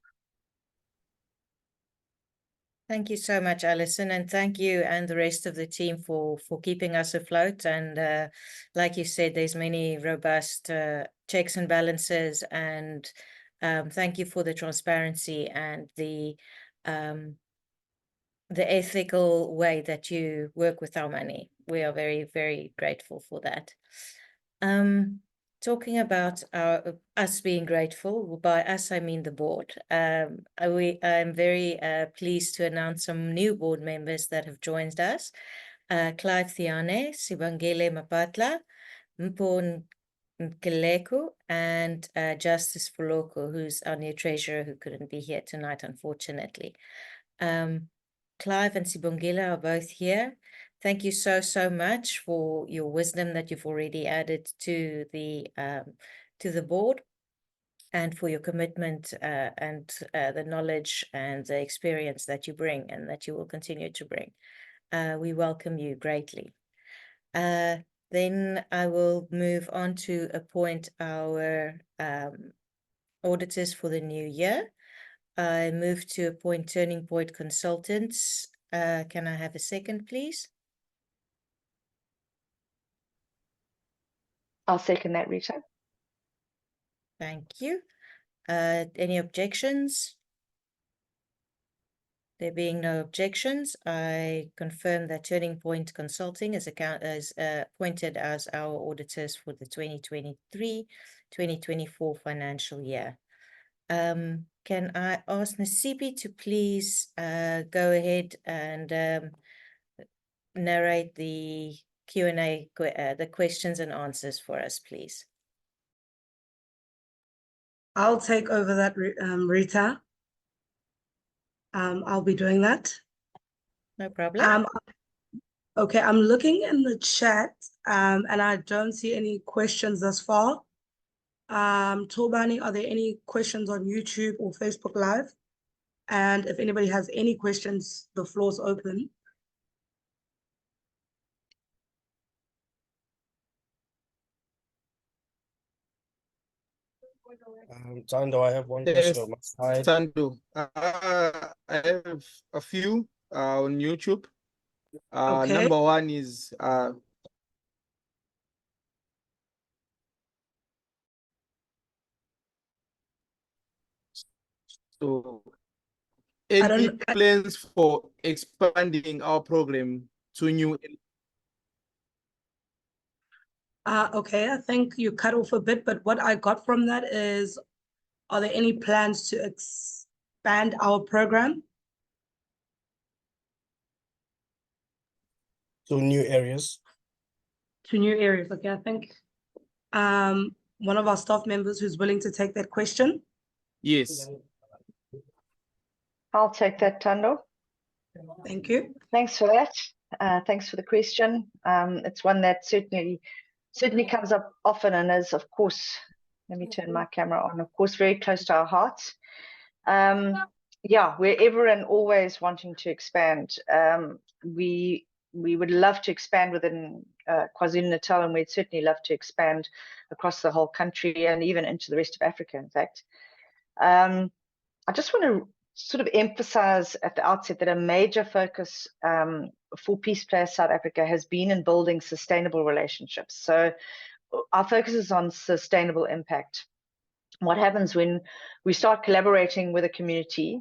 Thank you so much, Alison, and thank you and the rest of the team for keeping us afloat. And like you said, there's many robust checks and balances, and thank you for the transparency and the ethical way that you work with our money. We are very, very grateful for that. Talking about us being grateful, by us I mean the board. I'm very pleased to announce some new board members that have joined us. Clive Thiane, Sibangele Mapatla, Mpon Nkeleku, and Justice Foloko, who's our new treasurer, who couldn't be here tonight, unfortunately. Clive and Sibongile are both here. Thank you so much for your wisdom that you've already added to the board, and for your commitment and the knowledge and the experience that you bring and that you will continue to bring. We welcome you greatly. Then I will move on to appoint our auditors for the new year. I move to appoint Turning Point Consultants. Can I have a second, please? I'll second that, Rita. Thank you. Any objections? There being no objections, I confirm that Turning Point Consulting is appointed as our auditors for the 2023-2024 financial year. Can I ask Nasipi to please go ahead and narrate the Q&A, the questions and answers for us, please? I'll take over that, Rita. I'll be doing that. No problem. Okay, I'm looking in the chat and I don't see any questions thus far. Tobani, are there any questions on YouTube or Facebook Live? And if anybody has any questions, the floor's open. Tando, I have one question on my side. Tando, I have a few on YouTube. Okay. Number one is So, I any don't, plans for expanding our program to new? okay, I think you cut off a bit, but what I got from that is, are there any plans to expand our program? To new areas? To new areas? Okay, I think one of our staff members who's willing to take that question. Yes. I'll take that, Tando. Thank you. Thanks for that. Thanks for the question. It's one that certainly comes up often and is, of course, let me turn my camera on, of course, very close to our hearts. Yeah, we're ever and always wanting to expand. We would love to expand within KwaZulu-Natal, and we'd certainly love to expand across the whole country and even into the rest of Africa, in fact. I just want to sort of emphasize at the outset that a major focus for PeacePlayers South Africa has been in building sustainable relationships. So our focus is on sustainable impact. What happens when we start collaborating with a community,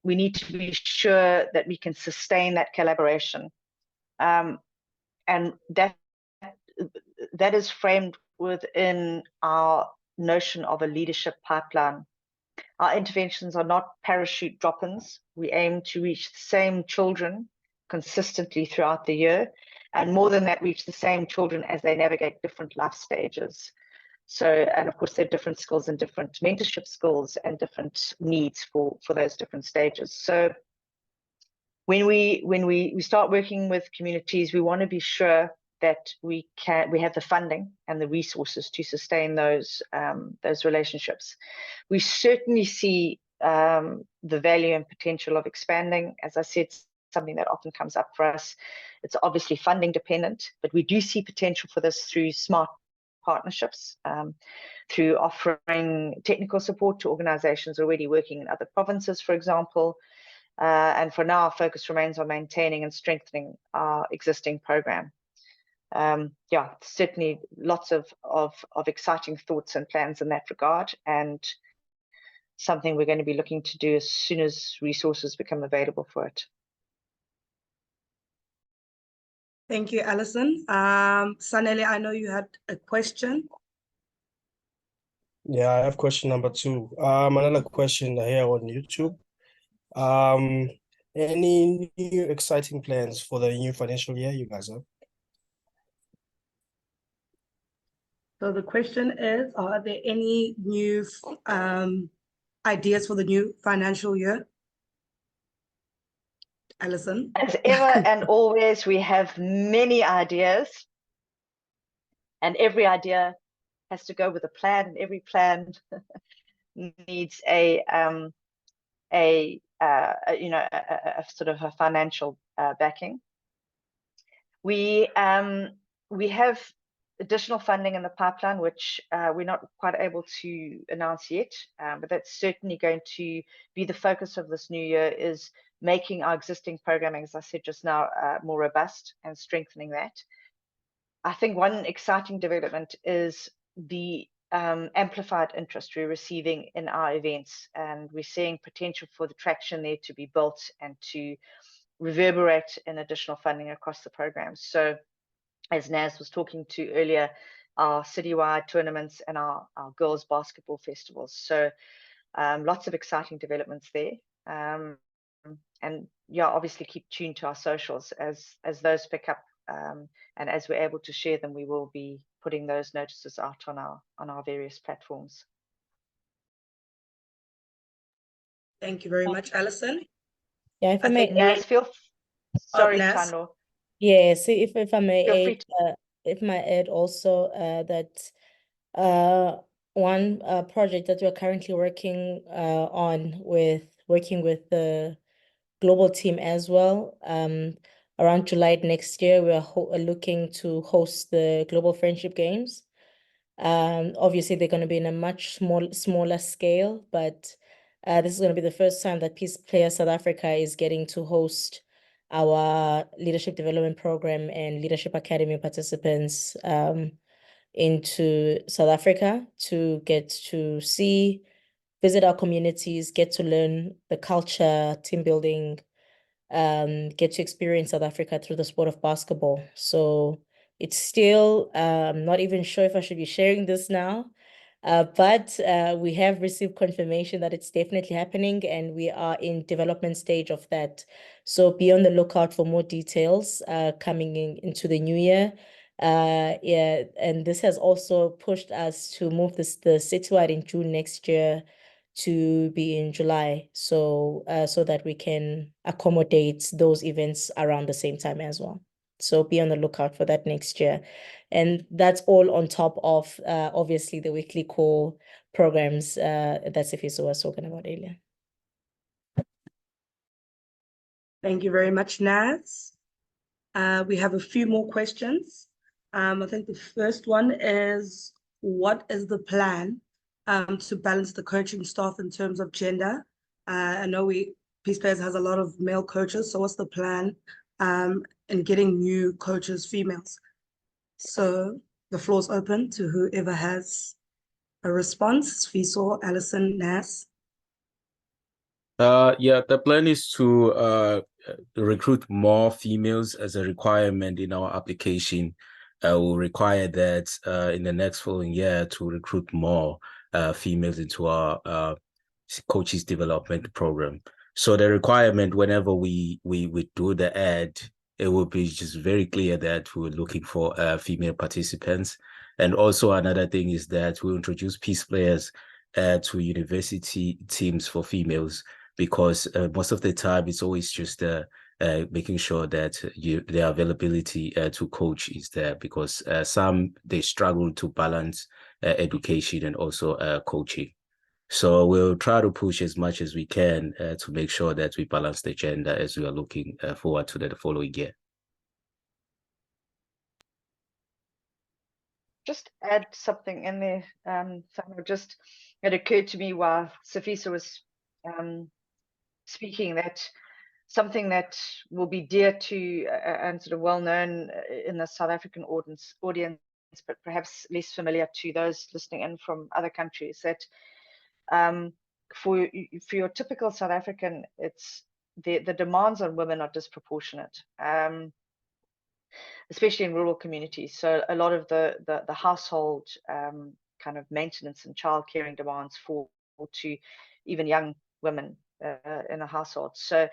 we need to be sure that we can sustain that collaboration. And that is framed within our notion of a leadership pipeline. Our interventions are not parachute drop-ins. We aim to reach the same children consistently throughout the year, and more than that, reach the same children as they navigate different life stages. So, and of course, there are different skills and different mentorship skills and different needs for those different stages. So when we start working with communities, we want to be sure that we have the funding and the resources to sustain those relationships. We certainly see the value and potential of expanding. As I said, something that often comes up for us. It's obviously funding dependent, but we do see potential for this through smart partnerships, through offering technical support to organizations already working in other provinces, for example. And for now, our focus remains on maintaining and strengthening our existing program. Yeah, certainly lots of exciting thoughts and plans in that regard, and something we're going to be looking to do as soon as resources become available for it. Thank you, Alison. Sanele, I know you had a question. Yeah, I have question number 2. Another question here on YouTube. Any new exciting plans for the new financial year you guys have? So the question is, are there any new ideas for the new financial year? Alison? As ever and always, we have many ideas, and every idea has to go with a plan, and every plan needs a sort of a financial backing. We have additional funding in the pipeline, which we're not quite able to announce yet, but that's certainly going to be the focus of this new year, is making our existing programming, as I said just now, more robust and strengthening that. I think one exciting development is the amplified interest we're receiving in our events, and we're seeing potential for the traction there to be built and to reverberate in additional funding across the programs. So as Naz was talking to earlier, our citywide tournaments and our girls basketball festivals. So lots of exciting developments there. And yeah, obviously keep tuned to our socials as those pick up, and as we're able to share them, we will be putting those notices out on our various platforms. Thank you very much, Alison. Yeah, if I I may think Naz, sorry, Naz. Tando. Yeah, so if I may Feel free add, if I add also that one project that we're currently working on working with the global team as well. Around July next year, we are looking to host the Global Friendship Games. Obviously, they're going to be in a much smaller scale, but this is going to be the first time that PeacePlayers South Africa is getting to host our leadership development program and leadership academy participants into South Africa to get to see visit our communities, get to learn the culture, team building, get to experience South Africa through the sport of basketball. So it's still not even sure if I should be sharing this now, but we have received confirmation that it's definitely happening, and we are in development stage of that. So be on the lookout for more details coming into the new year. Yeah, and this has also pushed us to move the citywide in June next year to be in July, so so that we can accommodate those events around the same time as well. So be on the lookout for that next year. And that's all on top of obviously the weekly core programs that Sifiso was talking about earlier. Thank you very much, Naz. We have a few more questions. I think the first one is, what is the plan to balance the coaching staff in terms of gender? I know PeacePlayers has a lot of male coaches, so what's the plan in getting new coaches, females? So the floor's open to whoever has a response. Fiso, Alison, Nas. Yeah, the plan is to recruit more females as a requirement in our application. We'll require that in the next following year to recruit more females into our coaches development program. So the requirement, whenever we do the ad, it will be just very clear that we're looking for female participants. And also another thing is that we'll introduce PeacePlayers to university teams for females, because most of the time it's always just making sure that the availability to coach is there, because some, they struggle to balance education and also coaching. So we'll try to push as much as we can to make sure that we balance the gender as we are looking forward to the following year. Just add something in there. It occurred to me while Sifiso was speaking, that something that will be dear to and sort of well known in the South African audience, but perhaps less familiar to those listening in from other countries, that for your typical South African, it's the demands on women are disproportionate, especially in rural communities. So a lot of the household kind of maintenance and child caring demands fall to even young women in a household. So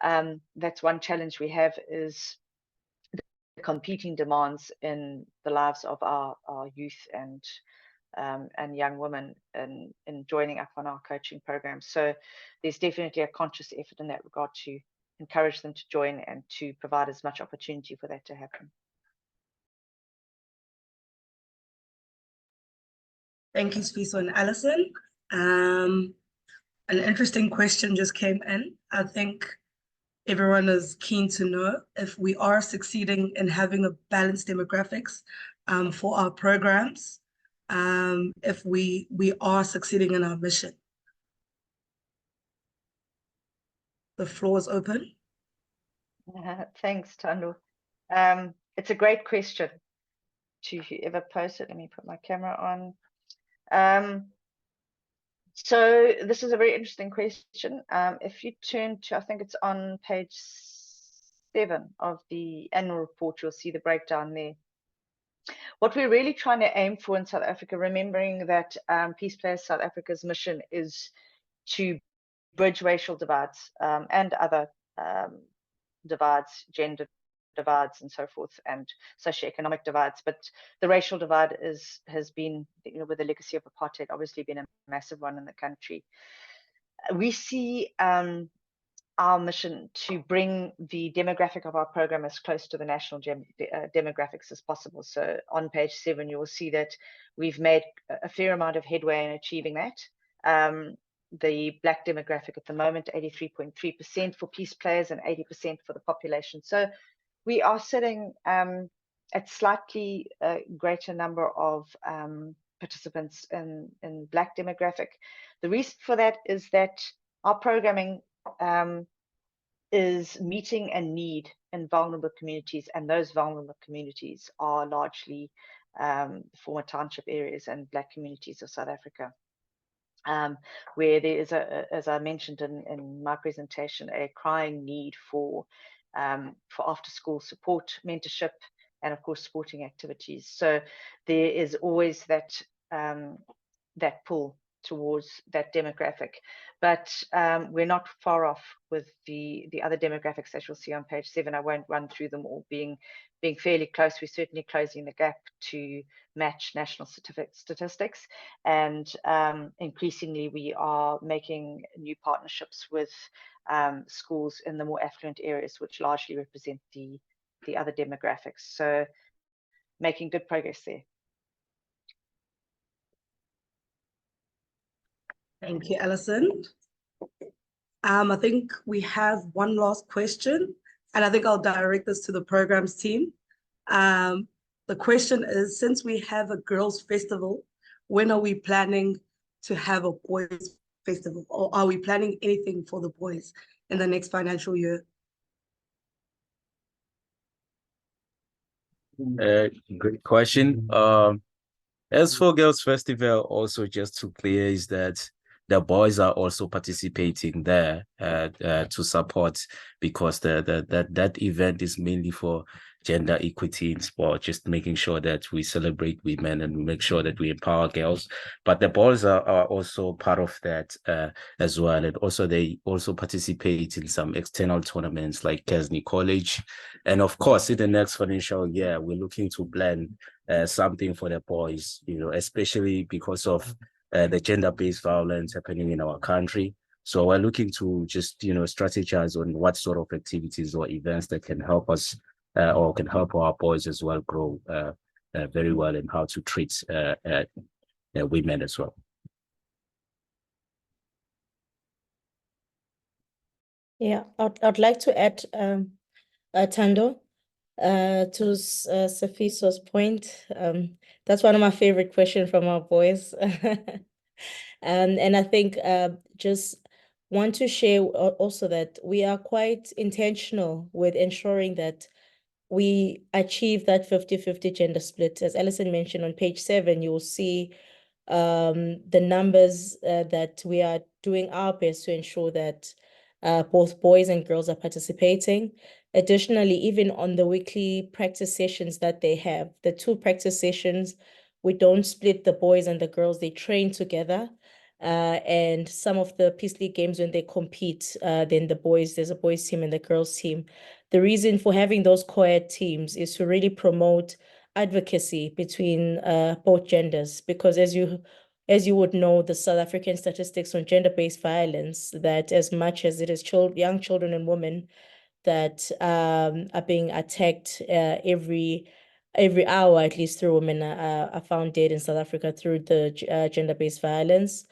that's one challenge we have, is the competing demands in the lives of our youth and young women in joining up on our coaching programs. So there's definitely a conscious effort in that regard to encourage them to join and to provide as much opportunity for that to happen. Thank you, Spiso and Alison. An interesting question just came in. I think everyone is keen to know if we are succeeding in having a balanced demographics for our programs, if we are succeeding in our mission. The floor is open. Thanks, Tando. It's a great question to whoever posted. Let me put my camera on. So this is a very interesting question. If you turn to, I think it's on page 7 of the annual report, you'll see the breakdown there. What we're really trying to aim for in South Africa, remembering that PeacePlayers South Africa's mission is to bridge racial divides and other divides, gender divides and so forth, and socioeconomic divides. But the racial divide has been, with the legacy of apartheid, obviously been a massive one in the country. We see our mission to bring the demographic of our program as close to the national demographics as possible. So on page 7, you will see that we've made a fair amount of headway in achieving that. The Black demographic at the moment, 83.3% for PeacePlayers and 80% for the population. So we are sitting at slightly greater number of participants in Black demographic. The reason for that is that our programming is meeting a need in vulnerable communities, and those vulnerable communities are largely former township areas and Black communities of South Africa. where there is, as I mentioned in my presentation, a crying need for after-school support, mentorship, and of course sporting activities. So there is always that that pull towards that demographic, but we're not far off with the other demographics that you'll see on page 7. I won't run through them all, being fairly close. We're certainly closing the gap to match national statistics, and increasingly we are making new partnerships with schools in the more affluent areas, which largely represent the other demographics. So making good progress there. Thank you, Alison. I think we have one last question, and I think I'll direct this to the programs team. The question is, since we have a girls' festival, when are we planning to have a boys' festival? Or are we planning anything for the boys in the next financial year? Good question. As for Girls Festival, also just to clear is that the boys are also participating there to support, because that event is mainly for gender equity in sport, just making sure that we celebrate women and we make sure that we empower girls. But the boys are also part of that as well. And also they also participate in some external tournaments like Kesney College. And of course, in the next financial year, we're looking to plan something for the boys, especially because of the gender-based violence happening in our country. So we're looking to just, strategize on what sort of activities or events that can help us or can help our boys as well grow very well, and how to treat women as well. Yeah, I'd like to add, Thando, to Safiso's point. That's one of my favorite questions from our boys. And I think just want to share also that we are quite intentional with ensuring that we achieve that 50-50 gender split. As Alison mentioned on page 7, you will see the numbers that we are doing our best to ensure that both boys and girls are participating. Additionally, even on the weekly practice sessions that they have, the 2 practice sessions, we don't split the boys and the girls, they train together. And some of the Peace League games, when they compete, then there's a boys team and the girls team. The reason for having those co-ed teams is to really promote advocacy between both genders, because as you would know, the South African statistics on gender-based violence, that as much as it is young children and women that are being attacked every hour, at least 3 women are found dead in South Africa through the gender-based violence.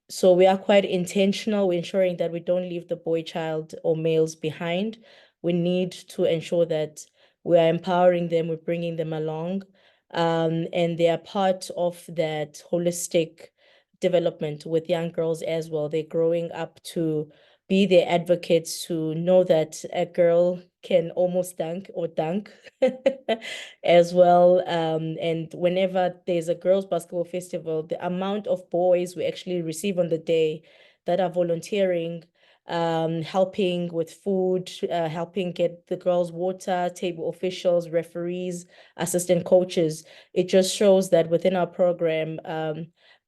So we are quite intentional. We're ensuring that we don't leave the boy child or males behind. We need to ensure that we are empowering them, we're bringing them along, and they are part of that holistic development with young girls as well. They're growing up to be their advocates, to know that a girl can almost dunk as well. And whenever there's a girls' basketball festival, the amount of boys we actually receive on the day that are volunteering, helping with food, helping get the girls water, table officials, referees, assistant coaches. It just shows that within our program,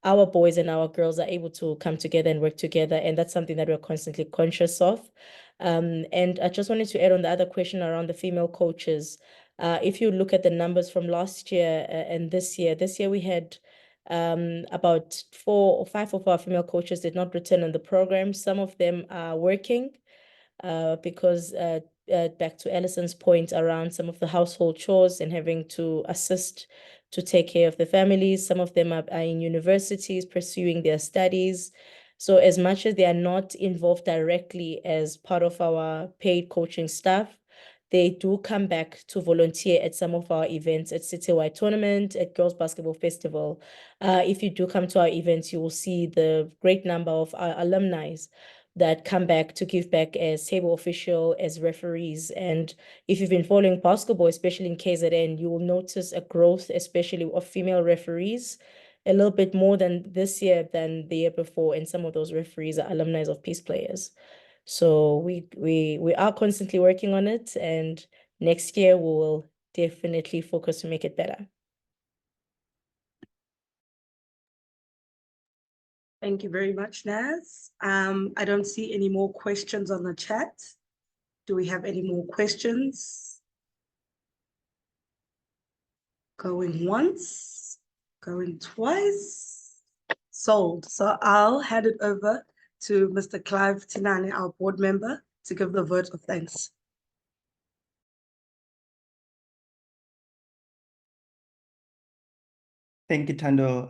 our boys and our girls are able to come together and work together. And that's something that we're constantly conscious of. And I just wanted to add on the other question around the female coaches. If you look at the numbers from last year and this year we had about 4 or 5 of our female coaches did not return on the program. Some of them are working because back to Alison's point around some of the household chores and having to assist to take care of the families. Some of them are in universities pursuing their studies. So as much as they are not involved directly as part of our paid coaching staff, they do come back to volunteer at some of our events, at Citywide Tournament, at Girls Basketball Festival. If you do come to our events, you will see the great number of our alumni that come back to give back as table official, as referees. And if you've been following basketball, especially in KZN, you will notice a growth, especially of female referees. a little bit more than this year than the year before, and some of those referees are alumni of PeacePlayers. So we are constantly working on it, and next year we will definitely focus to make it better. Thank you very much, Naz. I don't see any more questions on the chat. Do we have any more questions? Going once, going twice, sold. So I'll hand it over to Mr. Clive Tinani, our board member, to give the vote of thanks. Thank you, Tando.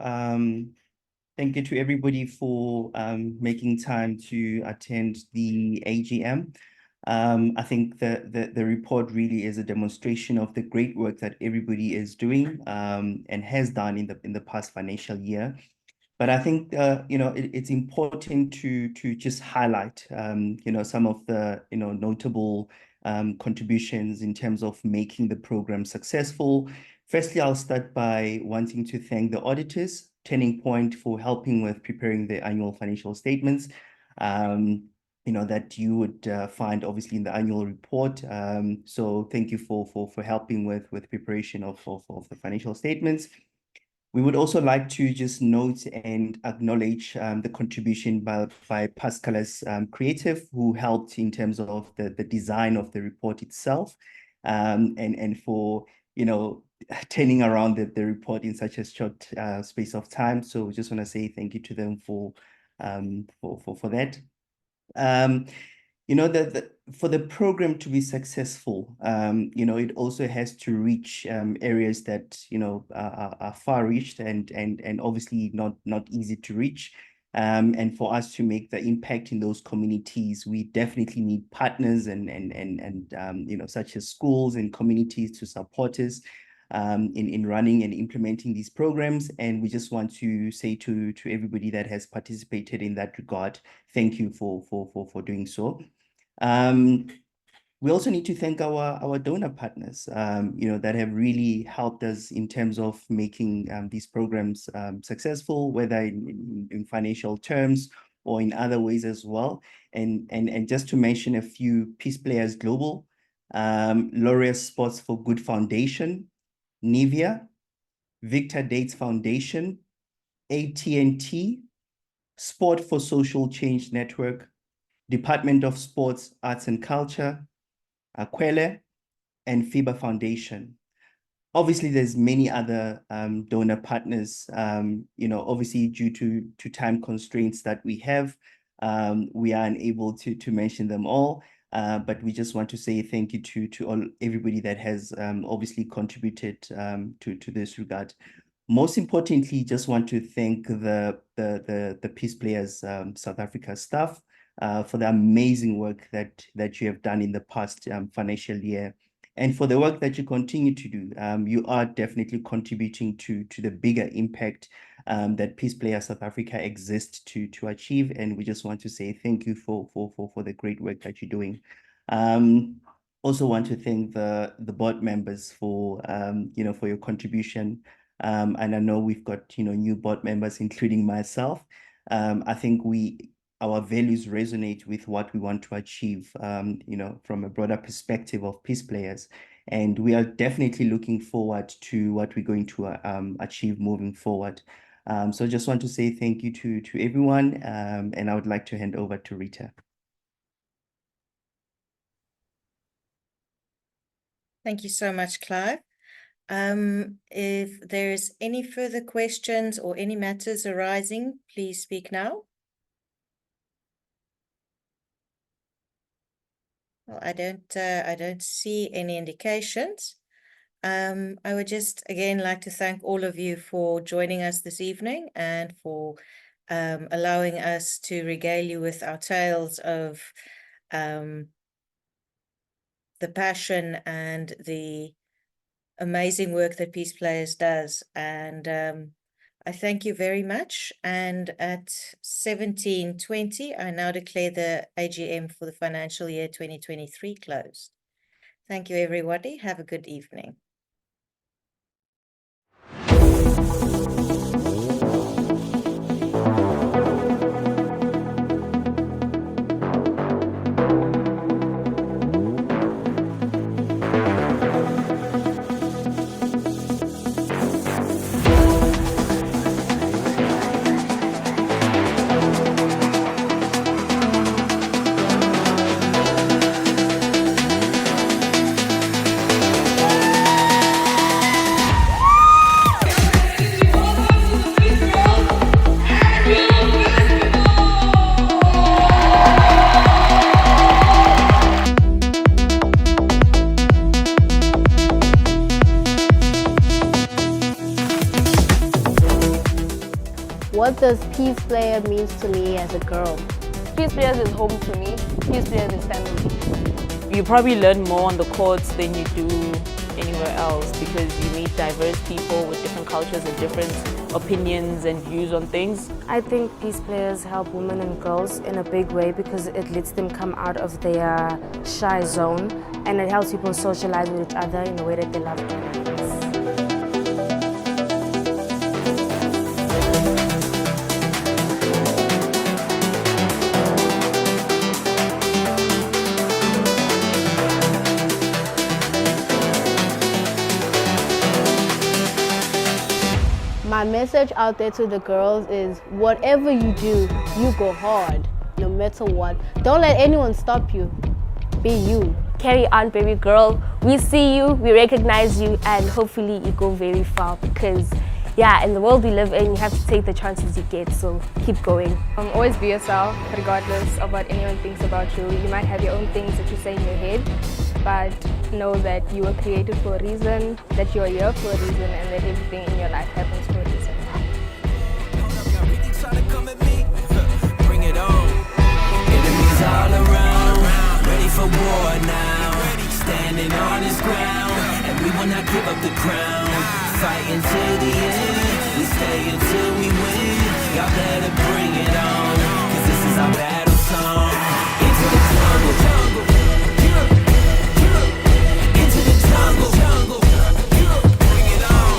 Thank you to everybody for making time to attend the AGM. I think the report really is a demonstration of the great work that everybody is doing and has done in the past financial year. But I think it's important to just highlight some of the notable contributions in terms of making the program successful. Firstly, I'll start by wanting to thank the auditors, Turning Point, for helping with preparing the annual financial statements. That you would find obviously in the annual report. So thank you for helping with preparation of the financial statements. We would also like to just note and acknowledge the contribution by Pascal's Creative, who helped in terms of the design of the report itself, and for turning around the report in such a short space of time. So we just want to say thank you to them for that. For the program to be successful, it also has to reach areas that are far reached and obviously not easy to reach. And for us to make the impact in those communities, we definitely need partners and such as schools and communities to support us in running and implementing these programs. And we just want to say to everybody that has participated in that regard, thank you for doing so. We also need to thank our donor partners, that have really helped us in terms of making these programs successful, whether in financial terms or in other ways as well. And just to mention a few: PeacePlayers Global, Laureus Sports for Good Foundation, Nivea, Victor Dates Foundation, AT&T, Sport for Social Change Network, Department of Sports, Arts and Culture, Aquele, and FIBA Foundation. Obviously, there's many other donor partners, obviously due to time constraints that we have, we are unable to mention them all. But we just want to say thank you to everybody that has obviously contributed to this regard. Most importantly, just want to thank the PeacePlayers South Africa staff for the amazing work that you have done in the past financial year, and for the work that you continue to do. You are definitely contributing to the bigger impact that PeacePlayers South Africa exists to achieve, and we just want to say thank you for the great work that you're doing. Also want to thank the board members for for your contribution, and I know we've got new board members, including myself. I think our values resonate with what we want to achieve, from a broader perspective of PeacePlayers. And we are definitely looking forward to what we're going to achieve moving forward. So I just want to say thank you to everyone, and I would like to hand over to Rita. Thank you so much, Clive. If there's any further questions or any matters arising, please speak now. Well, I don't see any indications. I would just again like to thank all of you for joining us this evening and for allowing us to regale you with our tales of the passion and the amazing work that PeacePlayers does. And I thank you very much. And at 17:20, I now declare the AGM for the financial year 2023 closed. Thank you, everybody. Have a good evening. What does Peace Player means to me as a girl? Peace Players is home to me. Peace Players is family. You probably learn more on the courts than you do anywhere else because you meet diverse people with different cultures and different opinions and views on things. I think Peace Players help women and girls in a big way because it lets them come out of their shy zone and it helps people socialize with each other in a way that they love doing. My message out there to the girls is whatever you do, you go hard, no matter what. Don't let anyone stop you. Be you. Carry on, baby girl. We see you, we recognize you, and hopefully you go very far because, yeah, in the world we live in, you have to take the chances you get, so keep going. Always be yourself, regardless of what anyone thinks about you. You might have your own things that you say in your head, but know that you were created for a reason, that you're here for a reason, and that everything in your life happens for a reason. Bring it on. Enemies all around, ready for war now. Standing on this ground, and we will not give up the crown. Fight until the end, we stay until we win. Y'all better bring it on, cause this is our battle song. Into the jungle. Into the jungle. Bring it on.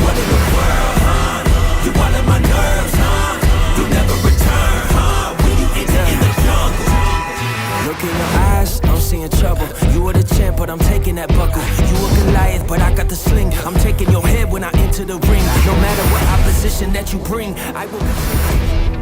What in the world, huh? You all in my nerves, huh? You never return, huh? When you enter in the jungle. Look in your eyes, I'm seeing trouble. You were the champ, but I'm taking that buckle. You a Goliath, but I got the sling. I'm taking your head when I enter the ring. No matter what opposition that you bring, I will.